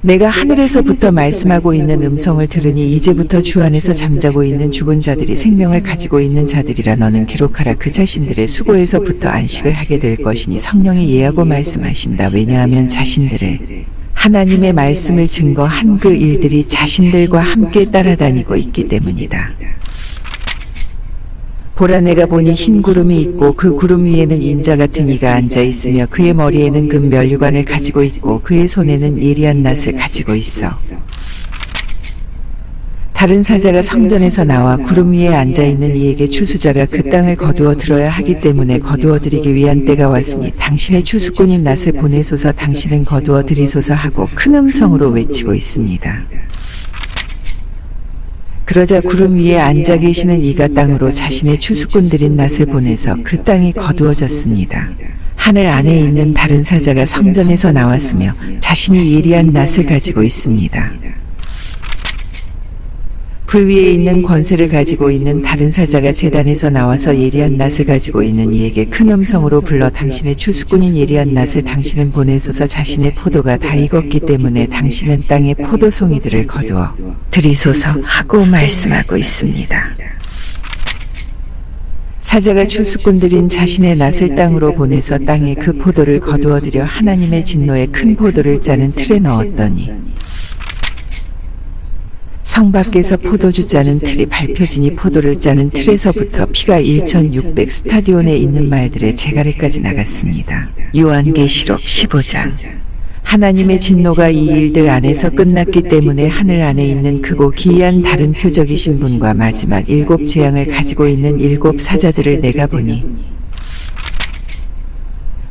내가 하늘에서부터 말씀하고 있는 음성을 들으니 이제부터 주 안에서 잠자고 있는 죽은 자들이 생명을 가지고 있는 자들이라 너는 기록하라. 그 자신들의 수고에서부터 안식을 하게 될 것이니 성령이 예하고 말씀하신다. 왜냐하면 자신들의 하나님의 말씀을 증거한 그 일들이 자신들과 함께 따라다니고 있기 때문이다. 보라, 내가 보니 흰 구름이 있고 그 구름 위에는 인자 같은 이가 앉아 있으며 그의 머리에는 금 면류관을 가지고 있고 그의 손에는 예리한 낫을 가지고 있어. 다른 사자가 성전에서 나와 구름 위에 앉아 있는 이에게 추수자가 그 땅을 거두어 들어야 하기 때문에 거두어 들이기 위한 때가 왔으니 당신의 추수꾼인 낫을 보내소서, 당신은 거두어 들이소서 하고 큰 음성으로 외치고 있습니다. 그러자 구름 위에 앉아 계시는 이가 땅으로 자신의 추수꾼들인 낫을 보내서 그 땅이 거두어졌습니다. 하늘 안에 있는 다른 사자가 성전에서 나왔으며 자신이 예리한 낫을 가지고 있습니다. 불 위에 있는 권세를 가지고 있는 다른 사자가 제단에서 나와서 예리한 낫을 가지고 있는 이에게 큰 음성으로 불러 당신의 추수꾼인 예리한 낫을 당신은 보내소서, 자신의 포도가 다 익었기 때문에 당신은 땅의 포도송이들을 거두어 들이소서 하고 말씀하고 있습니다. 사자가 추수꾼들인 자신의 낫을 땅으로 보내서 땅에 그 포도를 거두어 들여 하나님의 진노의 큰 포도를 짜는 틀에 넣었더니 성 밖에서 포도주 짜는 틀이 밟혀지니 포도를 짜는 틀에서부터 피가 1600 스타디온에 있는 말들의 제가래까지 나갔습니다. 요한계시록 15장. 하나님의 진노가 이 일들 안에서 끝났기 때문에 하늘 안에 있는 크고 기이한 다른 표적이신 분과 마지막 7 재앙을 가지고 있는 7 사자들을 내가 보니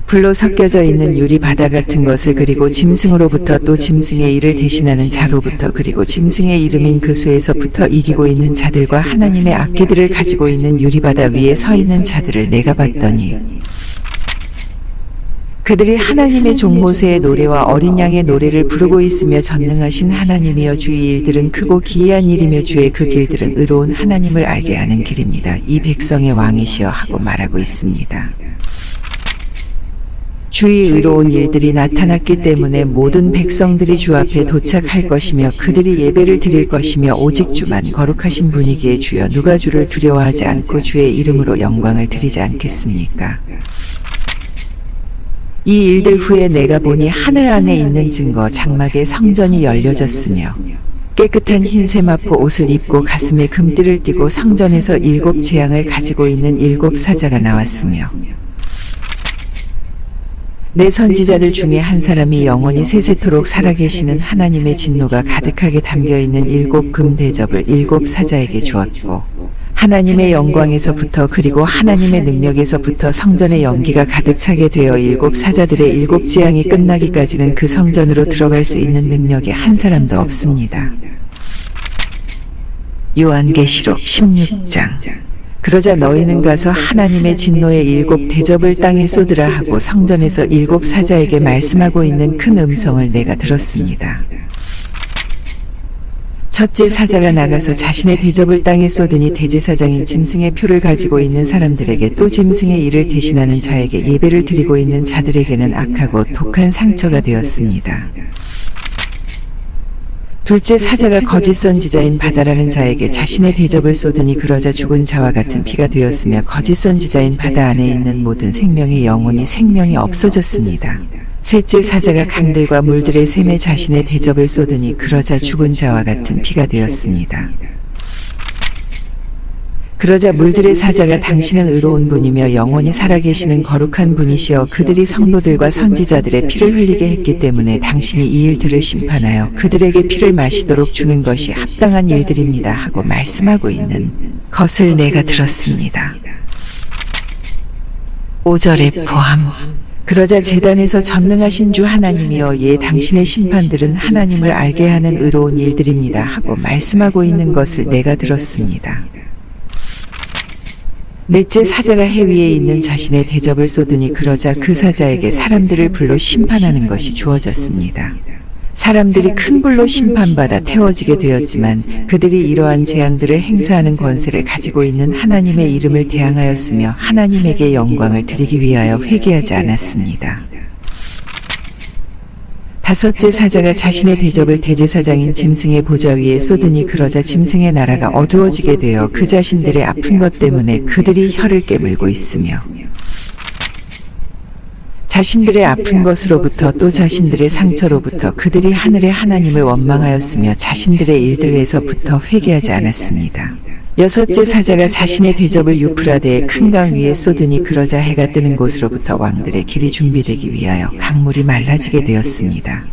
불로 섞여져 있는 유리 바다 같은 것을, 그리고 짐승으로부터 또 짐승의 일을 대신하는 자로부터, 그리고 짐승의 이름인 그 수에서부터 이기고 있는 자들과 하나님의 악기들을 가지고 있는 유리 바다 위에 서 있는 자들을 내가 봤더니 그들이 하나님의 종 모세의 노래와 어린 양의 노래를 부르고 있으며 전능하신 하나님이여 주의 일들은 크고 기이한 일이며 주의 그 길들은 의로운 하나님을 알게 하는 길입니다. 이 백성의 왕이시여 하고 말하고 있습니다. 주의 의로운 일들이 나타났기 때문에 모든 백성들이 주 앞에 도착할 것이며 그들이 예배를 드릴 것이며 오직 주만 거룩하신 분이기에 주여 누가 주를 두려워하지 않고 주의 이름으로 영광을 드리지 않겠습니까? 이 일들 후에 내가 보니 하늘 안에 있는 증거 장막의 성전이 열려졌으며 깨끗한 흰 세마포 옷을 입고 가슴에 금띠를 띠고 성전에서 7 재앙을 가지고 있는 7 사자가 나왔으며 내 선지자들 중에 한 사람이 영원히 세세토록 살아계시는 하나님의 진노가 가득하게 담겨있는 7 금 대접을 7 사자에게 주었고 하나님의 영광에서부터 그리고 하나님의 능력에서부터 성전의 연기가 가득 차게 되어 7 사자들의 7 재앙이 끝나기까지는 그 성전으로 들어갈 수 있는 능력이 한 사람도 없습니다. 요한계시록 16장. 그러자 너희는 가서 하나님의 진노의 7 대접을 땅에 쏟으라 하고 성전에서 7 사자에게 말씀하고 있는 큰 음성을 내가 들었습니다. 첫째 사자가 나가서 자신의 대접을 땅에 쏟으니 대제사장인 짐승의 표를 가지고 있는 사람들에게 또 짐승의 일을 대신하는 자에게 예배를 드리고 있는 자들에게는 악하고 독한 상처가 되었습니다. 둘째 사자가 거짓 선지자인 바다라는 자에게 자신의 대접을 쏟으니 그러자 죽은 자와 같은 피가 되었으며 거짓 선지자인 바다 안에 있는 모든 생명의 영혼이 생명이 없어졌습니다. 셋째 사자가 강들과 물들의 샘에 자신의 대접을 쏟으니 그러자 죽은 자와 같은 피가 되었습니다. 그러자 물들의 사자가 당신은 의로운 분이며 영원히 살아계시는 거룩한 분이시여 그들이 성도들과 선지자들의 피를 흘리게 했기 때문에 당신이 이 일들을 심판하여 그들에게 피를 마시도록 주는 것이 합당한 일들입니다 하고 말씀하고 있는 것을 내가 들었습니다. 5절의 포함. 그러자 제단에서 전능하신 주 하나님이여 예 당신의 심판들은 하나님을 알게 하는 의로운 일들입니다 하고 말씀하고 있는 것을 내가 들었습니다. 넷째 사자가 해 위에 있는 자신의 대접을 쏟으니 그러자 그 사자에게 사람들을 불러 심판하는 것이 주어졌습니다. 사람들이 큰 불로 심판받아 태워지게 되었지만 그들이 이러한 재앙들을 행사하는 권세를 가지고 있는 하나님의 이름을 대항하였으며 하나님에게 영광을 드리기 위하여 회개하지 않았습니다. 다섯째 사자가 자신의 대접을 대제사장인 짐승의 보좌 위에 쏟으니 그러자 짐승의 나라가 어두워지게 되어 그 자신들의 아픈 것 때문에 그들이 혀를 깨물고 있으며 자신들의 아픈 것으로부터 또 자신들의 상처로부터 그들이 하늘의 하나님을 원망하였으며 자신들의 일들에서부터 회개하지 않았습니다. 여섯째 사자가 자신의 대접을 유프라데의 큰 강 위에 쏟으니 그러자 해가 뜨는 곳으로부터 왕들의 길이 준비되기 위하여 강물이 말라지게 되었습니다.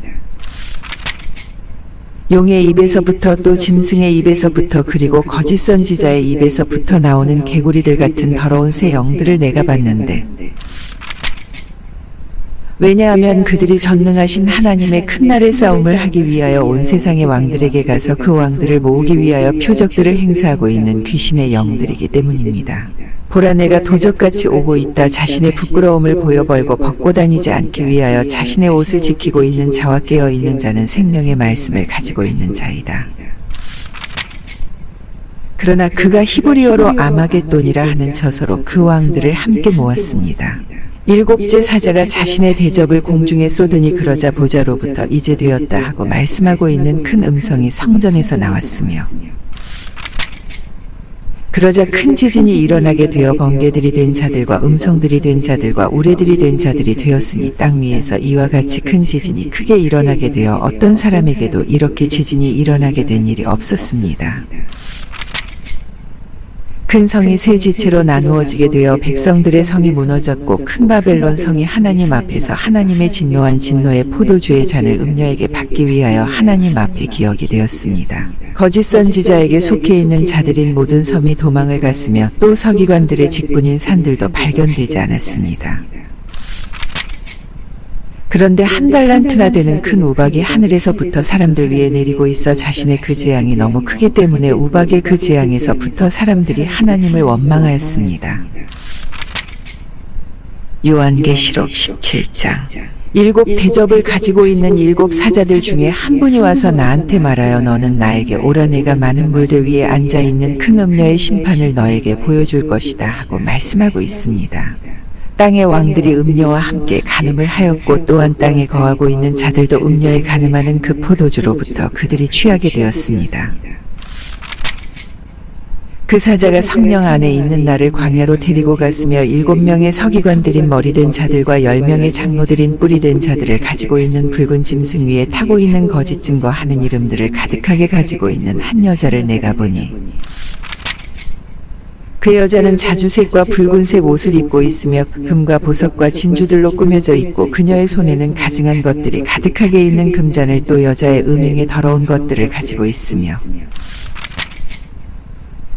용의 입에서부터 또 짐승의 입에서부터 그리고 거짓 선지자의 입에서부터 나오는 개구리들 같은 더러운 새 영들을 내가 봤는데 왜냐하면 그들이 전능하신 하나님의 큰 날의 싸움을 하기 위하여 온 세상의 왕들에게 가서 그 왕들을 모으기 위하여 표적들을 행사하고 있는 귀신의 영들이기 때문입니다. 보라 내가 도적같이 오고 있다. 자신의 부끄러움을 보여 벌고 벗고 다니지 않기 위하여 자신의 옷을 지키고 있는 자와 깨어있는 자는 생명의 말씀을 가지고 있는 자이다. 그러나 그가 히브리어로 아마겟돈이라 하는 처소로 그 왕들을 함께 모았습니다. 일곱째 사자가 자신의 대접을 공중에 쏟으니 그러자 보좌로부터 이제 되었다 하고 말씀하고 있는 큰 음성이 성전에서 나왔으며 그러자 큰 지진이 일어나게 되어 번개들이 된 자들과 음성들이 된 자들과 우레들이 된 자들이 되었으니 땅 위에서 이와 같이 큰 지진이 크게 일어나게 되어 어떤 사람에게도 이렇게 지진이 일어나게 된 일이 없었습니다. 큰 성이 세 지체로 나누어지게 되어 백성들의 성이 무너졌고 큰 바벨론 성이 하나님 앞에서 하나님의 진노한 진노의 포도주의 잔을 음녀에게 받기 위하여 하나님 앞에 기억이 되었습니다. 거짓 선지자에게 속해 있는 자들인 모든 섬이 도망을 갔으며 또 서기관들의 직분인 산들도 발견되지 않았습니다. 그런데 한 달란트나 되는 큰 우박이 하늘에서부터 사람들 위에 내리고 있어 자신의 그 재앙이 너무 크기 때문에 우박의 그 재앙에서부터 사람들이 하나님을 원망하였습니다. 요한계시록 17장. 일곱 대접을 가지고 있는 일곱 사자들 중에 한 분이 와서 나한테 말하여 너는 나에게 오라 내가 많은 물들 위에 앉아있는 큰 음녀의 심판을 너에게 보여줄 것이다 하고 말씀하고 있습니다. 땅의 왕들이 음녀와 함께 간음을 하였고 또한 땅에 거하고 있는 자들도 음녀에 간음하는 그 포도주로부터 그들이 취하게 되었습니다. 그 사자가 성령 안에 있는 나를 광야로 데리고 갔으며 7명의 서기관들인 머리된 자들과 10명의 장로들인 뿌리된 자들을 가지고 있는 붉은 짐승 위에 타고 있는 거짓 증거하는 이름들을 가득하게 가지고 있는 한 여자를 내가 보니 그 여자는 자주색과 붉은색 옷을 입고 있으며 금과 보석과 진주들로 꾸며져 있고 그녀의 손에는 가증한 것들이 가득하게 있는 금잔을 또 여자의 음행에 더러운 것들을 가지고 있으며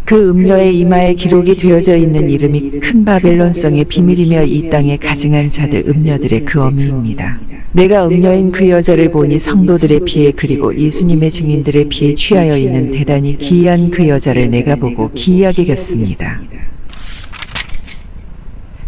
그 음녀의 이마에 기록이 되어져 있는 이름이 큰 바벨론성의 비밀이며 이 땅의 가증한 자들 음녀들의 그 어미입니다. 내가 음녀인 그 여자를 보니 성도들의 피에 그리고 예수님의 증인들의 피에 취하여 있는 대단히 기이한 그 여자를 내가 보고 기이하게 겼습니다.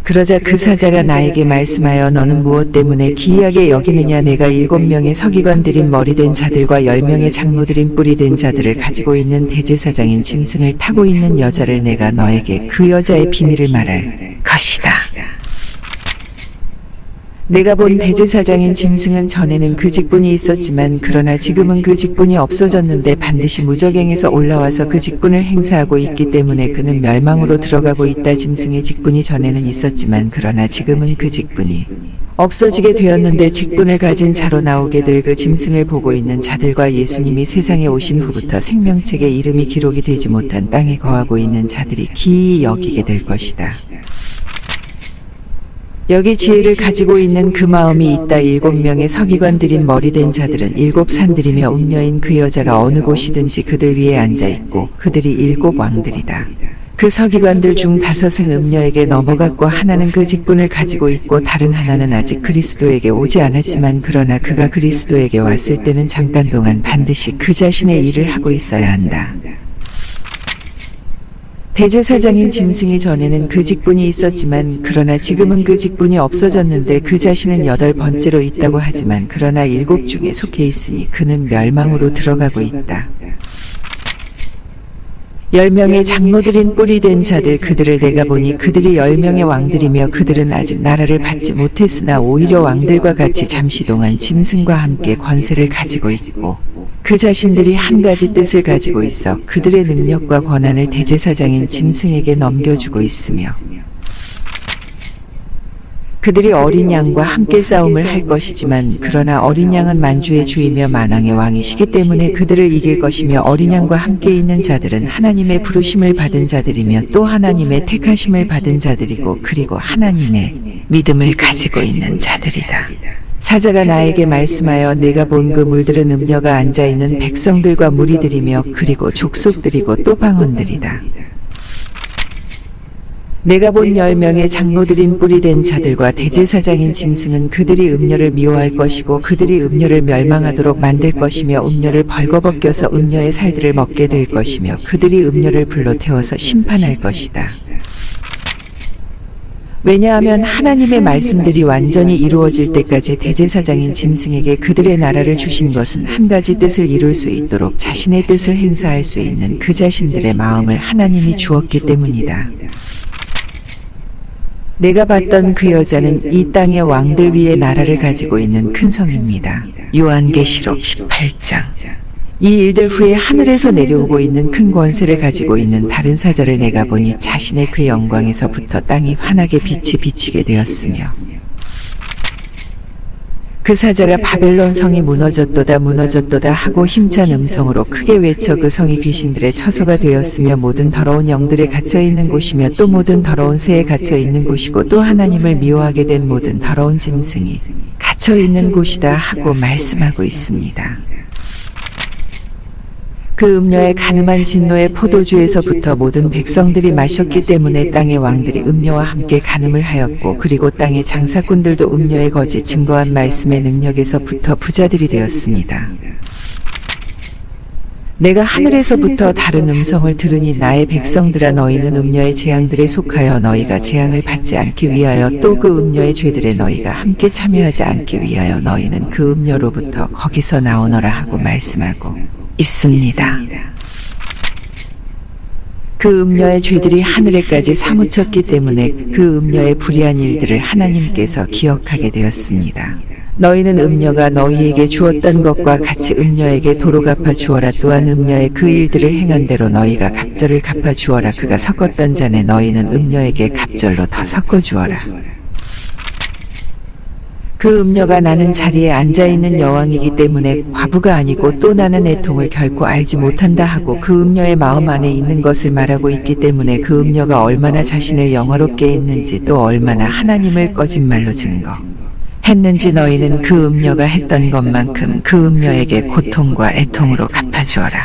그러자 그 사자가 나에게 말씀하여 너는 무엇 때문에 기이하게 여기느냐 내가 7명의 서기관들인 머리된 자들과 10명의 장로들인 뿌리된 자들을 가지고 있는 대제사장인 짐승을 타고 있는 여자를 내가 너에게 그 여자의 비밀을 말할 것이다. 내가 본 대제사장인 짐승은 전에는 그 직분이 있었지만 그러나 지금은 그 직분이 없어졌는데 반드시 무저갱에서 올라와서 그 직분을 행사하고 있기 때문에 그는 멸망으로 들어가고 있다. 짐승의 직분이 전에는 있었지만 그러나 지금은 그 직분이 없어지게 되었는데 직분을 가진 자로 나오게 될 그 짐승을 보고 있는 자들과 예수님이 세상에 오신 후부터 생명책에 이름이 기록이 되지 못한 땅에 거하고 있는 자들이 기이히 여기게 될 것이다. 여기 지혜를 가지고 있는 그 마음이 있다. 7명의 서기관들인 머리된 자들은 7 산들이며 음녀인 그 여자가 어느 곳이든지 그들 위에 앉아있고 그들이 7 왕들이다. 그 서기관들 중 5은 음녀에게 넘어갔고 하나는 그 직분을 가지고 있고 다른 하나는 아직 그리스도에게 오지 않았지만 그러나 그가 그리스도에게 왔을 때는 잠깐 동안 반드시 그 자신의 일을 하고 있어야 한다. 대제사장인 짐승이 전에는 그 직분이 있었지만 그러나 지금은 그 직분이 없어졌는데 그 자신은 8번째로 있다고 하지만 그러나 7 중에 속해 있으니 그는 멸망으로 들어가고 있다. 10명의 장로들인 뿔이 된 자들 그들을 내가 보니 그들이 10명의 왕들이며 그들은 아직 나라를 받지 못했으나 오히려 왕들과 같이 잠시 동안 짐승과 함께 권세를 가지고 있고 그 자신들이 한 가지 뜻을 가지고 있어 그들의 능력과 권한을 대제사장인 짐승에게 넘겨주고 있으며 그들이 어린 양과 함께 싸움을 할 것이지만 그러나 어린 양은 만주의 주이며 만왕의 왕이시기 때문에 그들을 이길 것이며 어린 양과 함께 있는 자들은 하나님의 부르심을 받은 자들이며 또 하나님의 택하심을 받은 자들이고 그리고 하나님의 믿음을 가지고 있는 자들이다. 사자가 나에게 말씀하여 내가 본 그 물들은 음녀가 앉아있는 백성들과 무리들이며 그리고 족속들이고 또 방언들이다. 내가 본 10명의 장로들인 뿔이 된 자들과 대제사장인 짐승은 그들이 음녀를 미워할 것이고 그들이 음녀를 멸망하도록 만들 것이며 음녀를 벌거벗겨서 음녀의 살들을 먹게 될 것이며 그들이 음녀를 불로 태워서 심판할 것이다. 왜냐하면 하나님의 말씀들이 완전히 이루어질 때까지 대제사장인 짐승에게 그들의 나라를 주신 것은 한 가지 뜻을 이룰 수 있도록 자신의 뜻을 행사할 수 있는 그 자신들의 마음을 하나님이 주었기 때문이다. 내가 봤던 그 여자는 이 땅의 왕들 위에 나라를 가지고 있는 큰 성입니다. 요한계시록 18장. 이 일들 후에 하늘에서 내려오고 있는 큰 권세를 가지고 있는 다른 사자를 내가 보니 자신의 그 영광에서부터 땅이 환하게 빛이 비치게 되었으며 그 사자가 바벨론 성이 무너졌도다 무너졌도다 하고 힘찬 음성으로 크게 외쳐 그 성이 귀신들의 처소가 되었으며 모든 더러운 영들에 갇혀있는 곳이며 또 모든 더러운 새에 갇혀있는 곳이고 또 하나님을 미워하게 된 모든 더러운 짐승이 갇혀있는 곳이다 하고 말씀하고 있습니다. 그 음녀의 가늠한 진노의 포도주에서부터 모든 백성들이 마셨기 때문에 땅의 왕들이 음녀와 함께 간음을 하였고 그리고 땅의 장사꾼들도 음녀의 거짓 증거한 말씀의 능력에서부터 부자들이 되었습니다. 내가 하늘에서부터 다른 음성을 들으니 나의 백성들아 너희는 음녀의 재앙들에 속하여 너희가 재앙을 받지 않기 위하여 또 그 음녀의 죄들에 너희가 함께 참여하지 않기 위하여 너희는 그 음녀로부터 거기서 나오너라 하고 말씀하고 있습니다. 그 음녀의 죄들이 하늘에까지 사무쳤기 때문에 그 음녀의 불의한 일들을 하나님께서 기억하게 되었습니다. 너희는 음녀가 너희에게 주었던 것과 같이 음녀에게 도로 갚아 주어라. 또한 음녀의 그 일들을 행한 대로 너희가 갑절을 갚아 주어라. 그가 섞었던 잔에 너희는 음녀에게 갑절로 더 섞어 주어라. 그 음녀가 나는 자리에 앉아있는 여왕이기 때문에 과부가 아니고 또 나는 애통을 결코 알지 못한다 하고 그 음녀의 마음 안에 있는 것을 말하고 있기 때문에 그 음녀가 얼마나 자신을 영화롭게 했는지 또 얼마나 하나님을 거짓말로 증거했는지 너희는 그 음녀가 했던 것만큼 그 음녀에게 고통과 애통으로 갚아주어라.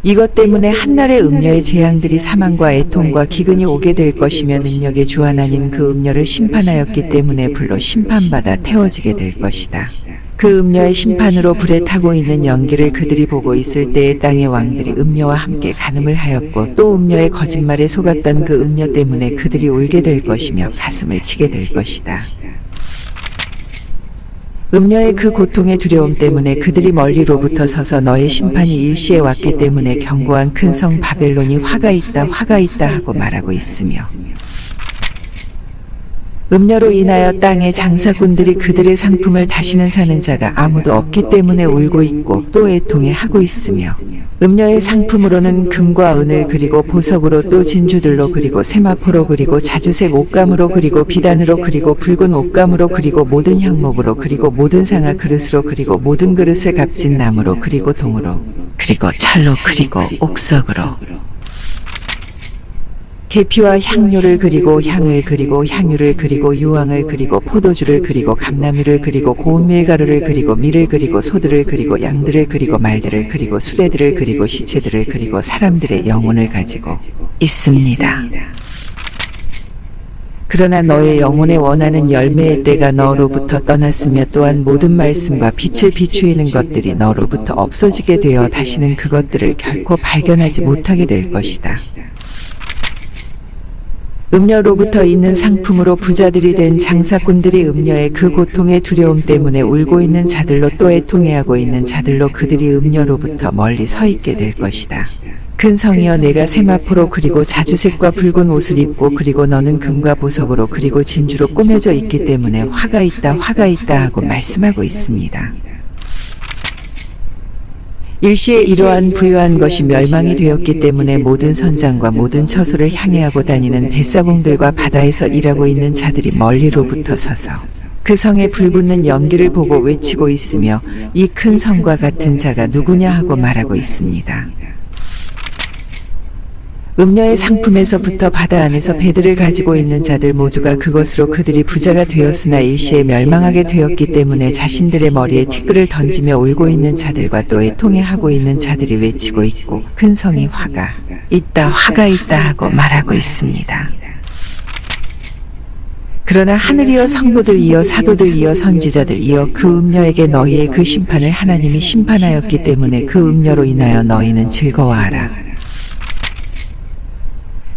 이것 때문에 한날의 음녀의 재앙들이 사망과 애통과 기근이 오게 될 것이며 능력의 주 하나님 그 음녀를 심판하였기 때문에 불로 심판받아 태워지게 될 것이다. 그 음녀의 심판으로 불에 타고 있는 연기를 그들이 보고 있을 때에 땅의 왕들이 음녀와 함께 간음을 하였고 또 음녀의 거짓말에 속았던 그 음녀 때문에 그들이 울게 될 것이며 가슴을 치게 될 것이다. 음녀의 그 고통의 두려움 때문에 그들이 멀리로부터 서서 너의 심판이 일시에 왔기 때문에 견고한 큰 성 바벨론이 화가 있다 화가 있다 하고 말하고 있으며 음녀로 인하여 땅의 장사꾼들이 그들의 상품을 다시는 사는 자가 아무도 없기 때문에 울고 있고 또 애통해하고 있으며 음녀의 상품으로는 금과 은을 그리고 보석으로 또 진주들로 그리고 세마포로 그리고 자주색 옷감으로 그리고 비단으로 그리고 붉은 옷감으로 그리고 모든 향목으로 그리고 모든 상아 그릇으로 그리고 모든 그릇을 값진 나무로 그리고 동으로 그리고 철로 그리고 옥석으로 계피와 향료를 그리고 향을 그리고 향유를 그리고 유황을 그리고 포도주를 그리고 감나무를 그리고 고운 밀가루를 그리고 밀을 그리고 소들을 그리고 양들을 그리고 말들을 그리고 수레들을 그리고 시체들을 그리고 사람들의 영혼을 가지고 있습니다. 그러나 너의 영혼에 원하는 열매의 때가 너로부터 떠났으며 또한 모든 말씀과 빛을 비추이는 것들이 너로부터 없어지게 되어 다시는 그것들을 결코 발견하지 못하게 될 것이다. 음녀로부터 있는 상품으로 부자들이 된 장사꾼들이 음녀의 그 고통의 두려움 때문에 울고 있는 자들로 또 애통해하고 있는 자들로 그들이 음녀로부터 멀리 서 있게 될 것이다. 큰 성이여 내가 세마포로 그리고 자주색과 붉은 옷을 입고 그리고 너는 금과 보석으로 그리고 진주로 꾸며져 있기 때문에 화가 있다 하고 말씀하고 있습니다. 일시에 이러한 부유한 것이 멸망이 되었기 때문에 모든 선장과 모든 처소를 향해하고 다니는 뱃사공들과 바다에서 일하고 있는 자들이 멀리로부터 서서 그 성에 불붙는 연기를 보고 외치고 있으며 이 큰 성과 같은 자가 누구냐 하고 말하고 있습니다. 음녀의 상품에서부터 바다 안에서 배들을 가지고 있는 자들 모두가 그것으로 그들이 부자가 되었으나 일시에 멸망하게 되었기 때문에 자신들의 머리에 티끌을 던지며 울고 있는 자들과 또 애통해하고 있는 자들이 외치고 있고 큰 성이 화가 있다 하고 말하고 있습니다. 그러나 하늘이여 성도들이여 사도들이여 선지자들이여 그 음녀에게 너희의 그 심판을 하나님이 심판하였기 때문에 그 음녀로 인하여 너희는 즐거워하라.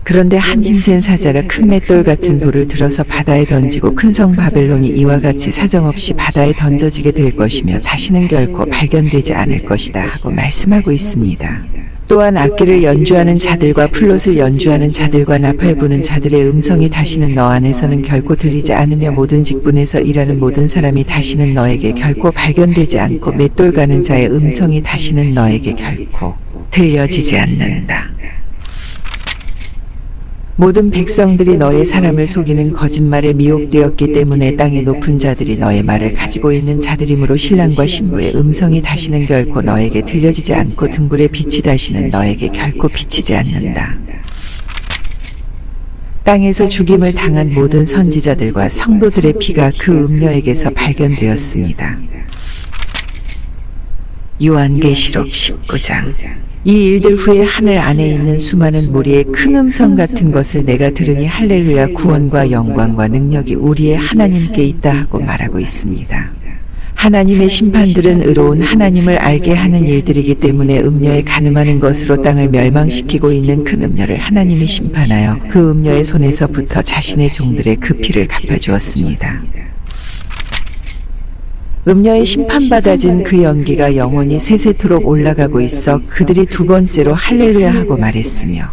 그런데 한 힘센 사자가 큰 맷돌 같은 돌을 들어서 바다에 던지고 큰 성 바벨론이 이와 같이 사정없이 바다에 던져지게 될 것이며 다시는 결코 발견되지 않을 것이다 하고 말씀하고 있습니다. 또한 악기를 연주하는 자들과 플롯을 연주하는 자들과 나팔 부는 자들의 음성이 다시는 너 안에서는 결코 들리지 않으며 모든 직분에서 일하는 모든 사람이 다시는 너에게 결코 발견되지 않고 맷돌 가는 자의 음성이 다시는 너에게 결코 들려지지 않는다. 모든 백성들이 너의 사람을 속이는 거짓말에 미혹되었기 때문에 땅의 높은 자들이 너의 말을 가지고 있는 자들이므로 신랑과 신부의 음성이 다시는 결코 너에게 들려지지 않고 등불의 빛이 다시는 너에게 결코 비치지 않는다. 땅에서 죽임을 당한 모든 선지자들과 성도들의 피가 그 음녀에게서 발견되었습니다. 요한계시록 19장. 이 일들 후에 하늘 안에 있는 수많은 무리의 큰 음성 같은 것을 내가 들으니 할렐루야 구원과 영광과 능력이 우리의 하나님께 있다 하고 말하고 있습니다. 하나님의 심판들은 의로운 하나님을 알게 하는 일들이기 때문에 음녀에 가늠하는 것으로 땅을 멸망시키고 있는 큰 음녀를 하나님이 심판하여 그 음녀의 손에서부터 자신의 종들의 그 피를 갚아주었습니다. 음녀의 심판받아진 그 연기가 영원히 세세토록 올라가고 있어 그들이 두 번째로 할렐루야 하고 말했으며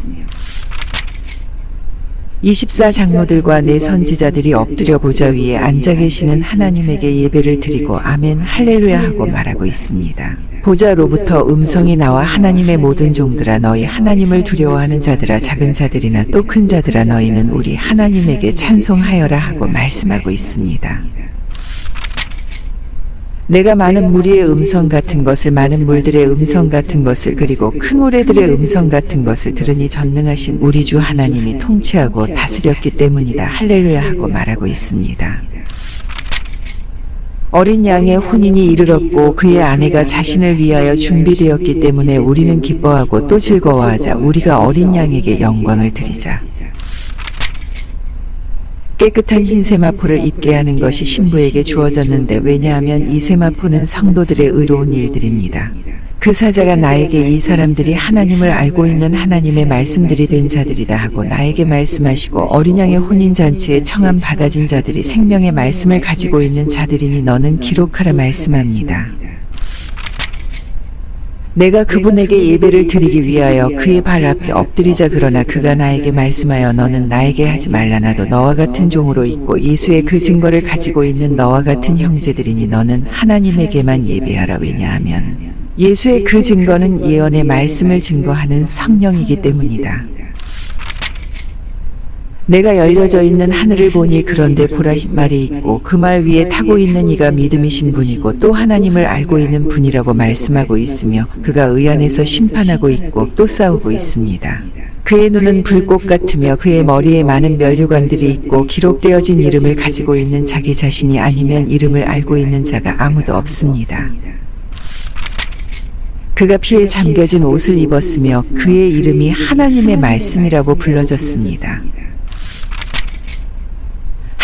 24장로들과 내 선지자들이 엎드려 보좌 위에 앉아 계시는 하나님에게 예배를 드리고 아멘 할렐루야 하고 말하고 있습니다. 보좌로부터 음성이 나와 하나님의 모든 종들아 너희 하나님을 두려워하는 자들아 작은 자들이나 또 큰 자들아 너희는 우리 하나님에게 찬송하여라 하고 말씀하고 있습니다. 내가 많은 무리의 음성 같은 것을 많은 물들의 음성 같은 것을 그리고 큰 우레들의 음성 같은 것을 들으니 전능하신 우리 주 하나님이 통치하고 다스렸기 때문이다 할렐루야 하고 말하고 있습니다. 어린 양의 혼인이 이르렀고 그의 아내가 자신을 위하여 준비되었기 때문에 우리는 기뻐하고 또 즐거워하자 우리가 어린 양에게 영광을 드리자. 깨끗한 흰 세마포를 입게 하는 것이 신부에게 주어졌는데 왜냐하면 이 세마포는 성도들의 의로운 일들입니다. 그 사자가 나에게 이 사람들이 하나님을 알고 있는 하나님의 말씀들이 된 자들이다 하고 나에게 말씀하시고 어린 양의 혼인잔치에 청함 받아진 자들이 생명의 말씀을 가지고 있는 자들이니 너는 기록하라 말씀합니다. 내가 그분에게 예배를 드리기 위하여 그의 발 앞에 엎드리자 그러나 그가 나에게 말씀하여 너는 나에게 하지 말라 나도 너와 같은 종으로 있고 예수의 그 증거를 가지고 있는 너와 같은 형제들이니 너는 하나님에게만 예배하라 왜냐하면 예수의 그 증거는 예언의 말씀을 증거하는 성령이기 때문이다. 내가 열려져 있는 하늘을 보니 그런데 보라 흰말이 있고 그 말 위에 타고 있는 이가 믿음이신 분이고 또 하나님을 알고 있는 분이라고 말씀하고 있으며 그가 의안에서 심판하고 있고 또 싸우고 있습니다. 그의 눈은 불꽃 같으며 그의 머리에 많은 면류관들이 있고 기록되어진 이름을 가지고 있는 자기 자신이 아니면 이름을 알고 있는 자가 아무도 없습니다. 그가 피에 잠겨진 옷을 입었으며 그의 이름이 하나님의 말씀이라고 불러졌습니다.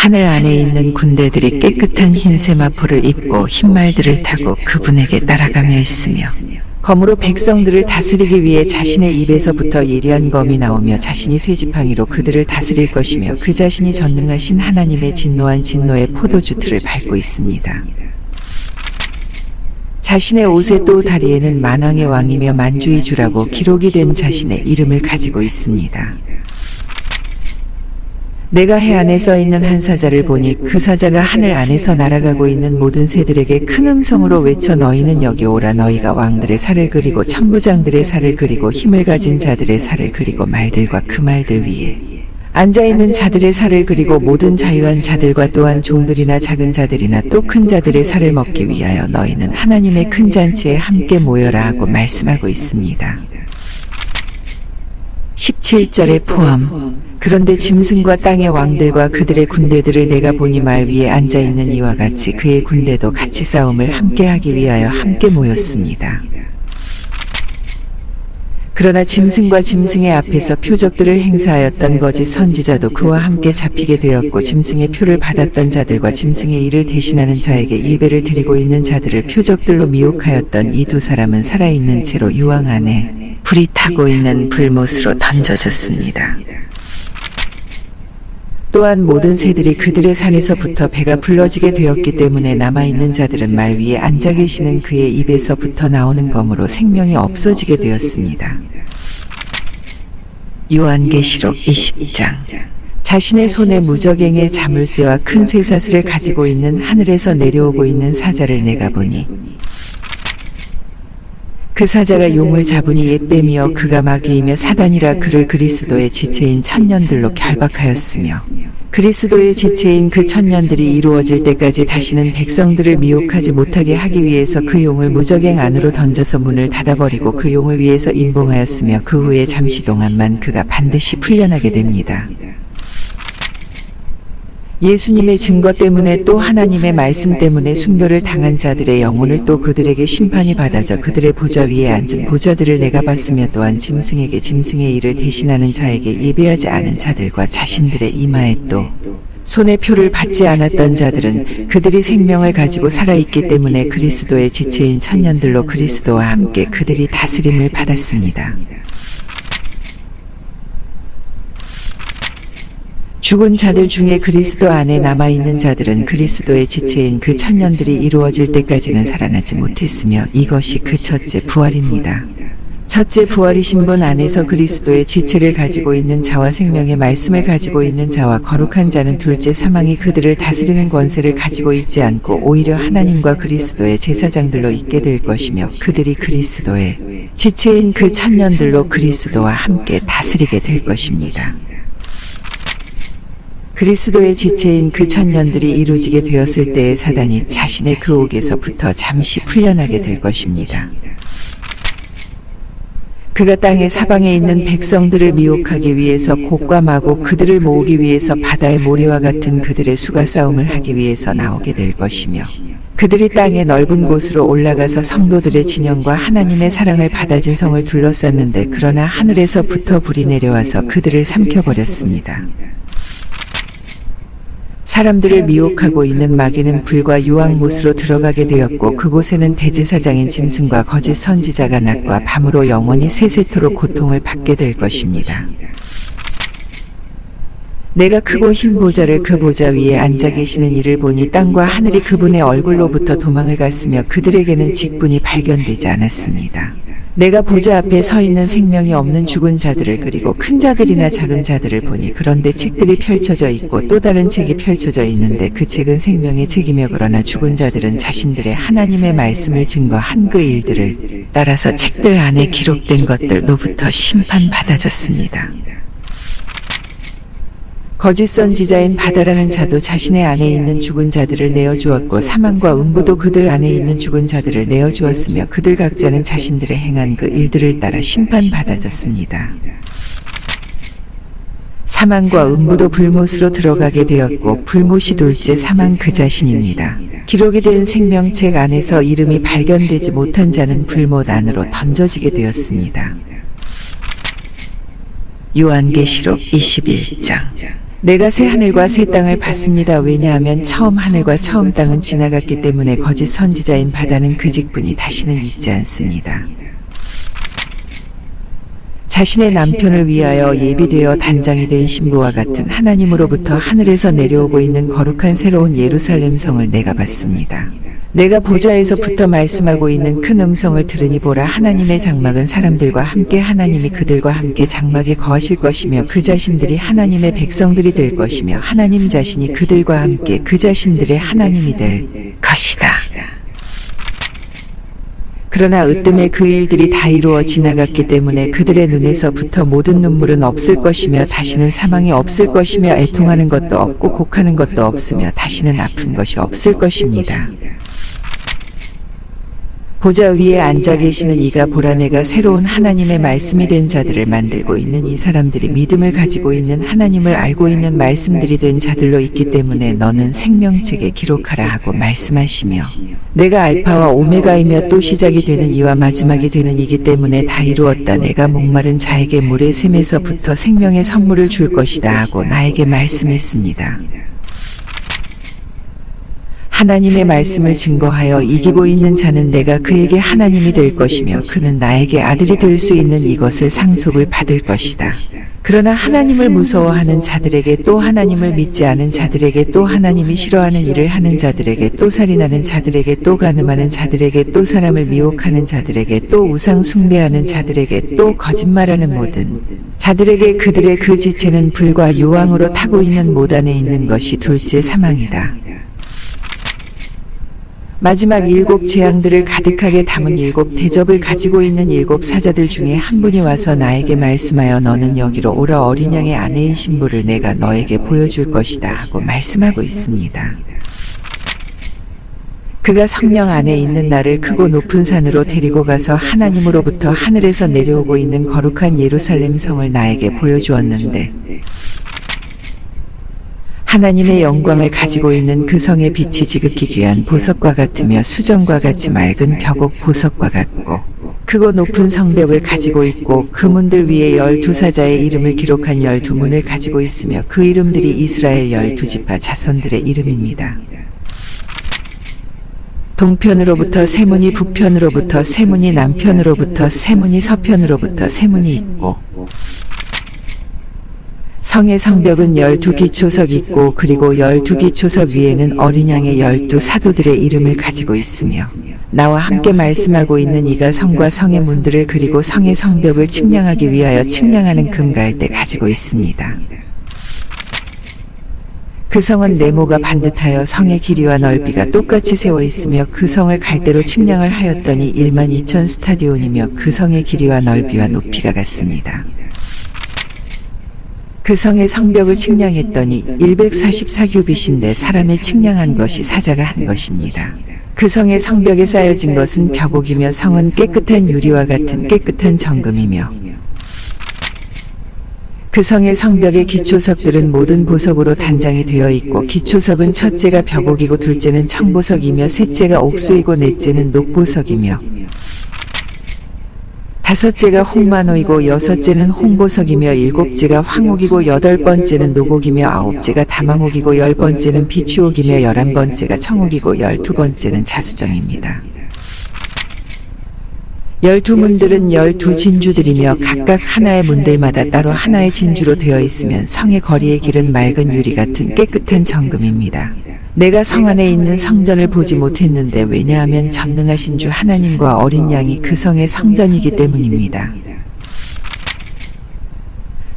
하늘 안에 있는 군대들이 깨끗한 흰 세마포를 입고 흰 말들을 타고 그분에게 따라가며 있으며 검으로 백성들을 다스리기 위해 자신의 입에서부터 예리한 검이 나오며 자신이 쇠지팡이로 그들을 다스릴 것이며 그 자신이 전능하신 하나님의 진노한 진노의 포도주 틀을 밟고 있습니다. 자신의 옷의 또 다리에는 만왕의 왕이며 만주의 주라고 기록이 된 자신의 이름을 가지고 있습니다. 내가 해 안에 써 있는 한 사자를 보니 그 사자가 하늘 안에서 날아가고 있는 모든 새들에게 큰 음성으로 외쳐 너희는 여기 오라. 너희가 왕들의 살을 그리고 천부장들의 살을 그리고 힘을 가진 자들의 살을 그리고 말들과 그 말들 위에 앉아있는 자들의 살을 그리고 모든 자유한 자들과 또한 종들이나 작은 자들이나 또 큰 자들의 살을 먹기 위하여 너희는 하나님의 큰 잔치에 함께 모여라 하고 말씀하고 있습니다. 17절의 포함. 그런데 짐승과 땅의 왕들과 그들의 군대들을 내가 보니 말 위에 앉아있는 이와 같이 그의 군대도 같이 싸움을 함께 하기 위하여 함께 모였습니다. 그러나 짐승과 짐승의 앞에서 표적들을 행사하였던 거짓 선지자도 그와 함께 잡히게 되었고 짐승의 표를 받았던 자들과 짐승의 일을 대신하는 자에게 예배를 드리고 있는 자들을 표적들로 미혹하였던 이 두 사람은 살아있는 채로 유황 안에 불이 타고 있는 불못으로 던져졌습니다. 또한 모든 새들이 그들의 산에서부터 배가 불러지게 되었기 때문에 남아있는 자들은 말 위에 앉아 계시는 그의 입에서부터 나오는 검으로 생명이 없어지게 되었습니다. 요한계시록 20장. 자신의 손에 무적행의 자물쇠와 큰 쇠사슬을 가지고 있는 하늘에서 내려오고 있는 사자를 내가 보니 그 사자가 용을 잡으니 옛뱀이여 그가 마귀이며 사단이라 그를 그리스도의 지체인 천년들로 결박하였으며 그리스도의 지체인 그 천년들이 이루어질 때까지 다시는 백성들을 미혹하지 못하게 하기 위해서 그 용을 무적행 안으로 던져서 문을 닫아버리고 그 용을 위해서 임봉하였으며 그 후에 잠시 동안만 그가 반드시 풀려나게 됩니다. 예수님의 증거 때문에 또 하나님의 말씀 때문에 순교를 당한 자들의 영혼을 또 그들에게 심판이 받아져 그들의 보좌 위에 앉은 보좌들을 내가 봤으며 또한 짐승에게 짐승의 일을 대신하는 자에게 예배하지 않은 자들과 자신들의 이마에 또 손의 표를 받지 않았던 자들은 그들이 생명을 가지고 살아있기 때문에 그리스도의 지체인 천년들로 그리스도와 함께 그들이 다스림을 받았습니다. 죽은 자들 중에 그리스도 안에 남아있는 자들은 그리스도의 지체인 그 천년들이 이루어질 때까지는 살아나지 못했으며 이것이 그 첫째 부활입니다. 첫째 부활이신 분 안에서 그리스도의 지체를 가지고 있는 자와 생명의 말씀을 가지고 있는 자와 거룩한 자는 둘째 사망이 그들을 다스리는 권세를 가지고 있지 않고 오히려 하나님과 그리스도의 제사장들로 있게 될 것이며 그들이 그리스도의 지체인 그 천년들로 그리스도와 함께 다스리게 될 것입니다. 그리스도의 지체인 그 천년들이 이루어지게 되었을 때에 사단이 자신의 그 옥에서부터 잠시 풀려나게 될 것입니다. 그가 땅의 사방에 있는 백성들을 미혹하기 위해서 곡과 마곡 그들을 모으기 위해서 바다의 모래와 같은 그들의 수가 싸움을 하기 위해서 나오게 될 것이며 그들이 땅의 넓은 곳으로 올라가서 성도들의 진영과 하나님의 사랑을 받아진 성을 둘러쌌는데 그러나 하늘에서부터 불이 내려와서 그들을 삼켜버렸습니다. 사람들을 미혹하고 있는 마귀는 불과 유황못으로 들어가게 되었고 그곳에는 대제사장인 짐승과 거짓 선지자가 낮과 밤으로 영원히 세세토록 고통을 받게 될 것입니다. 내가 크고 흰 보좌를 그 보좌 위에 앉아 계시는 이를 보니 땅과 하늘이 그분의 얼굴로부터 도망을 갔으며 그들에게는 직분이 발견되지 않았습니다. 내가 보좌 앞에 서 있는 생명이 없는 죽은 자들을 그리고 큰 자들이나 작은 자들을 보니 그런데 책들이 펼쳐져 있고 또 다른 책이 펼쳐져 있는데 그 책은 생명의 책이며 그러나 죽은 자들은 자신들의 하나님의 말씀을 증거한 그 일들을 따라서 책들 안에 기록된 것들로부터 심판받아졌습니다. 거짓 선지자인 바다라는 자도 자신의 안에 있는 죽은 자들을 내어주었고 사망과 음부도 그들 안에 있는 죽은 자들을 내어주었으며 그들 각자는 자신들의 행한 그 일들을 따라 심판받아졌습니다. 사망과 음부도 불못으로 들어가게 되었고 불못이 둘째 사망 그 자신입니다. 기록이 된 생명책 안에서 이름이 발견되지 못한 자는 불못 안으로 던져지게 되었습니다. 요한계시록 21장. 내가 새 하늘과 새 땅을 봤습니다. 왜냐하면 처음 하늘과 처음 땅은 지나갔기 때문에 거짓 선지자인 바다는 그 직분이 다시는 있지 않습니다. 자신의 남편을 위하여 예비되어 단장이 된 신부와 같은 하나님으로부터 하늘에서 내려오고 있는 거룩한 새로운 예루살렘 성을 내가 봤습니다. 내가 보좌에서부터 말씀하고 있는 큰 음성을 들으니 보라, 하나님의 장막은 사람들과 함께 하나님이 그들과 함께 장막에 거하실 것이며 그 자신들이 하나님의 백성들이 될 것이며 하나님 자신이 그들과 함께 그 자신들의 하나님이 될 것이다. 그러나 으뜸에 그 일들이 다 이루어 지나갔기 때문에 그들의 눈에서부터 모든 눈물은 없을 것이며 다시는 사망이 없을 것이며 애통하는 것도 없고 곡하는 것도 없으며 다시는 아픈 것이 없을 것입니다. 보좌 위에 앉아 계시는 이가 보라, 내가 새로운 하나님의 말씀이 된 자들을 만들고 있는 이 사람들이 믿음을 가지고 있는 하나님을 알고 있는 말씀들이 된 자들로 있기 때문에 너는 생명책에 기록하라 하고 말씀하시며, 내가 알파와 오메가이며 또 시작이 되는 이와 마지막이 되는 이기 때문에 다 이루었다. 내가 목마른 자에게 물의 샘에서부터 생명의 선물을 줄 것이다 하고 나에게 말씀했습니다. 하나님의 말씀을 증거하여 이기고 있는 자는 내가 그에게 하나님이 될 것이며 그는 나에게 아들이 될 수 있는 이것을 상속을 받을 것이다. 그러나 하나님을 무서워하는 자들에게, 또 하나님을 믿지 않은 자들에게, 또 하나님이 싫어하는 일을 하는 자들에게, 또 살인하는 자들에게, 또 간음하는 자들에게, 또 사람을 미혹하는 자들에게, 또 우상 숭배하는 자들에게, 또 거짓말하는 모든 자들에게 그들의 그 지체는 불과 유황으로 타고 있는 못 안에 있는 것이 둘째 사망이다. 마지막 7 재앙들을 가득하게 담은 7 대접을 가지고 있는 7 사자들 중에 한 분이 와서 나에게 말씀하여, 너는 여기로 오라, 어린 양의 아내인 신부를 내가 너에게 보여줄 것이다 하고 말씀하고 있습니다. 그가 성령 안에 있는 나를 크고 높은 산으로 데리고 가서 하나님으로부터 하늘에서 내려오고 있는 거룩한 예루살렘 성을 나에게 보여주었는데, 하나님의 영광을 가지고 있는 그 성의 빛이 지극히 귀한 보석과 같으며 수정과 같이 맑은 벽옥 보석과 같고 크고 높은 성벽을 가지고 있고 그 문들 위에 12사자의 이름을 기록한 12문을 가지고 있으며 그 이름들이 이스라엘 12지파 자손들의 이름입니다. 동편으로부터 세 문이, 북편으로부터 세 문이, 남편으로부터 세 문이, 서편으로부터 세 문이 있고, 성의 성벽은 12기초석이 있고, 그리고 12기초석 위에는 어린 양의 12 사도들의 이름을 가지고 있으며, 나와 함께 말씀하고 있는 이가 성과 성의 문들을 그리고 성의 성벽을 측량하기 위하여 측량하는 금갈대 가지고 있습니다. 그 성은 네모가 반듯하여 성의 길이와 넓이가 똑같이 세워 있으며 그 성을 갈대로 측량을 하였더니 12,000 스타디온이며 그 성의 길이와 넓이와 높이가 같습니다. 그 성의 성벽을 측량했더니 144규빗인데 사람의 측량한 것이 사자가 한 것입니다. 그 성의 성벽에 쌓여진 것은 벽옥이며 성은 깨끗한 유리와 같은 깨끗한 정금이며, 그 성의 성벽의 기초석들은 모든 보석으로 단장이 되어 있고, 기초석은 첫째가 벽옥이고 둘째는 청보석이며 셋째가 옥수이고 넷째는 녹보석이며 다섯째가 홍마노이고 여섯째는 홍보석이며 일곱째가 황옥이고 여덟 번째는 노곡이며 아홉째가 다망옥이고 10번째는 비추옥이며 11번째가 청옥이고 12번째는 자수정입니다. 12문들은 12 진주들이며 각각 하나의 문들마다 따로 하나의 진주로 되어 있으면 성의 거리의 길은 맑은 유리 같은 깨끗한 정금입니다. 내가 성 안에 있는 성전을 보지 못했는데, 왜냐하면 전능하신 주 하나님과 어린 양이 그 성의 성전이기 때문입니다.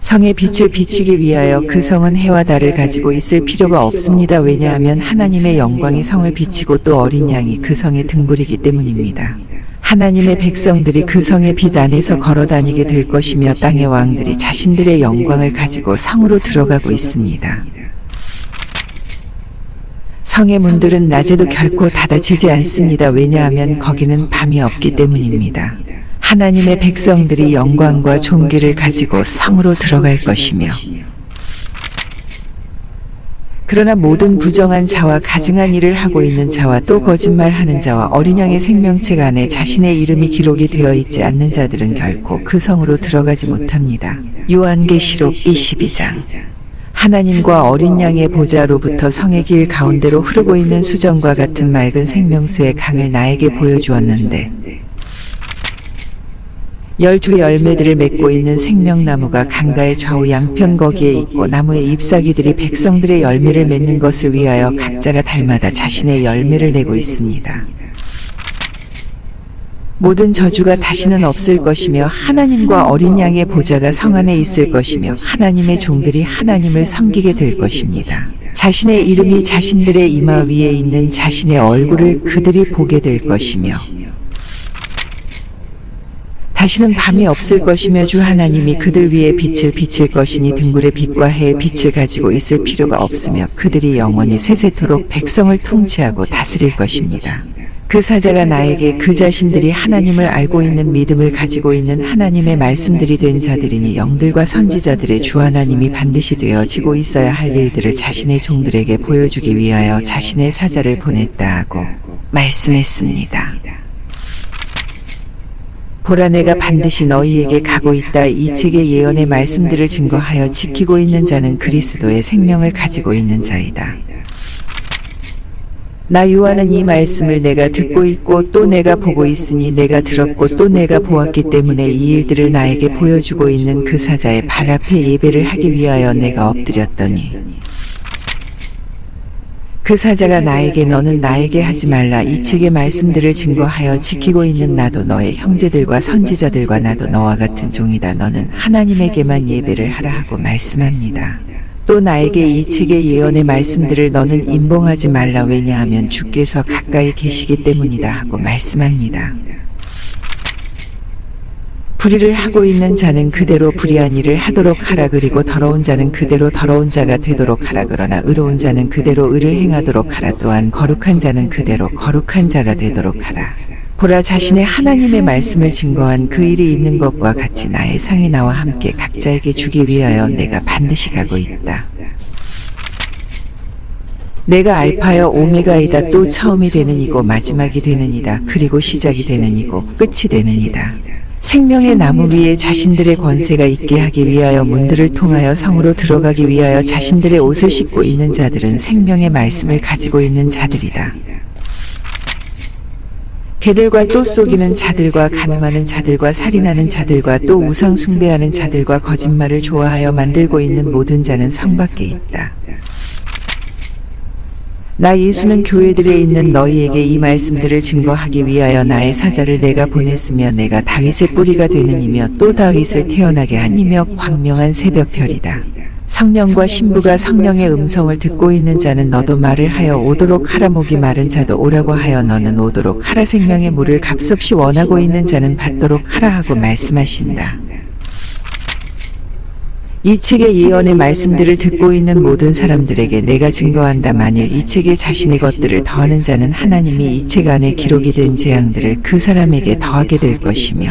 성의 빛을 비추기 위하여 그 성은 해와 달을 가지고 있을 필요가 없습니다. 왜냐하면 하나님의 영광이 성을 비치고 또 어린 양이 그 성의 등불이기 때문입니다. 하나님의 백성들이 그 성의 빛 안에서 걸어다니게 될 것이며 땅의 왕들이 자신들의 영광을 가지고 성으로 들어가고 있습니다. 성의 문들은 낮에도 결코 닫아지지 않습니다. 왜냐하면 거기는 밤이 없기 때문입니다. 하나님의 백성들이 영광과 존귀를 가지고 성으로 들어갈 것이며, 그러나 모든 부정한 자와 가증한 일을 하고 있는 자와 또 거짓말하는 자와 어린 양의 생명책 안에 자신의 이름이 기록이 되어 있지 않는 자들은 결코 그 성으로 들어가지 못합니다. 요한계시록 22장. 하나님과 어린 양의 보좌로부터 성의 길 가운데로 흐르고 있는 수정과 같은 맑은 생명수의 강을 나에게 보여주었는데 12 열매들을 맺고 있는 생명나무가 강가의 좌우 양편 거기에 있고 나무의 잎사귀들이 백성들의 열매를 맺는 것을 위하여 각자가 달마다 자신의 열매를 내고 있습니다. 모든 저주가 다시는 없을 것이며 하나님과 어린 양의 보좌가 성 안에 있을 것이며 하나님의 종들이 하나님을 섬기게 될 것입니다. 자신의 이름이 자신들의 이마 위에 있는 자신의 얼굴을 그들이 보게 될 것이며 다시는 밤이 없을 것이며 주 하나님이 그들 위에 빛을 비칠 것이니 등불의 빛과 해의 빛을 가지고 있을 필요가 없으며 그들이 영원히 세세토록 백성을 통치하고 다스릴 것입니다. 그 사자가 나에게 그 자신들이 하나님을 알고 있는 믿음을 가지고 있는 하나님의 말씀들이 된 자들이니 영들과 선지자들의 주 하나님이 반드시 되어지고 있어야 할 일들을 자신의 종들에게 보여주기 위하여 자신의 사자를 보냈다 하고 말씀했습니다. 보라 내가 반드시 너희에게 가고 있다. 이 책의 예언의 말씀들을 증거하여 지키고 있는 자는 그리스도의 생명을 가지고 있는 자이다. 나 요한은 이 말씀을 내가 듣고 있고 또 내가 보고 있으니 내가 들었고 또 내가 보았기 때문에 이 일들을 나에게 보여주고 있는 그 사자의 발 앞에 예배를 하기 위하여 내가 엎드렸더니 그 사자가 나에게 너는 나에게 하지 말라. 이 책의 말씀들을 증거하여 지키고 있는 나도 너의 형제들과 선지자들과 나도 너와 같은 종이다. 너는 하나님에게만 예배를 하라 하고 말씀합니다. 또 나에게 이 책의 예언의 말씀들을 너는 임봉하지 말라. 왜냐하면 주께서 가까이 계시기 때문이다 하고 말씀합니다. 불의를 하고 있는 자는 그대로 불의한 일을 하도록 하라. 그리고 더러운 자는 그대로 더러운 자가 되도록 하라. 그러나 의로운 자는 그대로 의를 행하도록 하라. 또한 거룩한 자는 그대로 거룩한 자가 되도록 하라. 보라 자신의 하나님의 말씀을 증거한 그 일이 있는 것과 같이 나의 상이 나와 함께 각자에게 주기 위하여 내가 반드시 가고 있다. 내가 알파여 오메가이다. 또 처음이 되는 이고 마지막이 되는 이다. 그리고 시작이 되는 이고 끝이 되는 이다. 생명의 나무 위에 자신들의 권세가 있게 하기 위하여 문들을 통하여 성으로 들어가기 위하여 자신들의 옷을 씻고 있는 자들은 생명의 말씀을 가지고 있는 자들이다. 개들과 또 속이는 자들과 간음하는 자들과 살인하는 자들과 또 우상 숭배하는 자들과 거짓말을 좋아하여 만들고 있는 모든 자는 성 밖에 있다. 나 예수는 교회들에 있는 너희에게 이 말씀들을 증거하기 위하여 나의 사자를 내가 보냈으며 내가 다윗의 뿌리가 되는 이며 또 다윗을 태어나게 한 이며 광명한 새벽별이다. 성령과 신부가 성령의 음성을 듣고 있는 자는 너도 말을 하여 오도록 하라. 목이 마른 자도 오라고 하여 너는 오도록 하라. 생명의 물을 값없이 원하고 있는 자는 받도록 하라 하고 말씀하신다. 이 책의 예언의 말씀들을 듣고 있는 모든 사람들에게 내가 증거한다. 만일 이 책에 자신의 것들을 더하는 자는 하나님이 이 책 안에 기록이 된 재앙들을 그 사람에게 더하게 될 것이며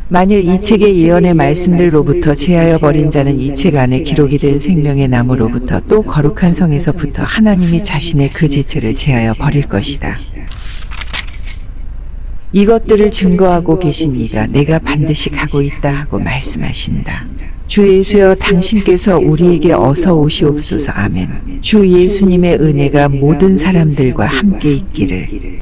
만일 이 책의 예언의 말씀들로부터 제하여 버린 자는 이 책 안에 기록이 된 생명의 나무로부터 또 거룩한 성에서부터 하나님이 자신의 그 지체를 제하여 버릴 것이다. 이것들을 증거하고 계신 이가 내가 반드시 가고 있다 하고 말씀하신다. 주 예수여 당신께서 우리에게 어서 오시옵소서. 아멘. 주 예수님의 은혜가 모든 사람들과 함께 있기를.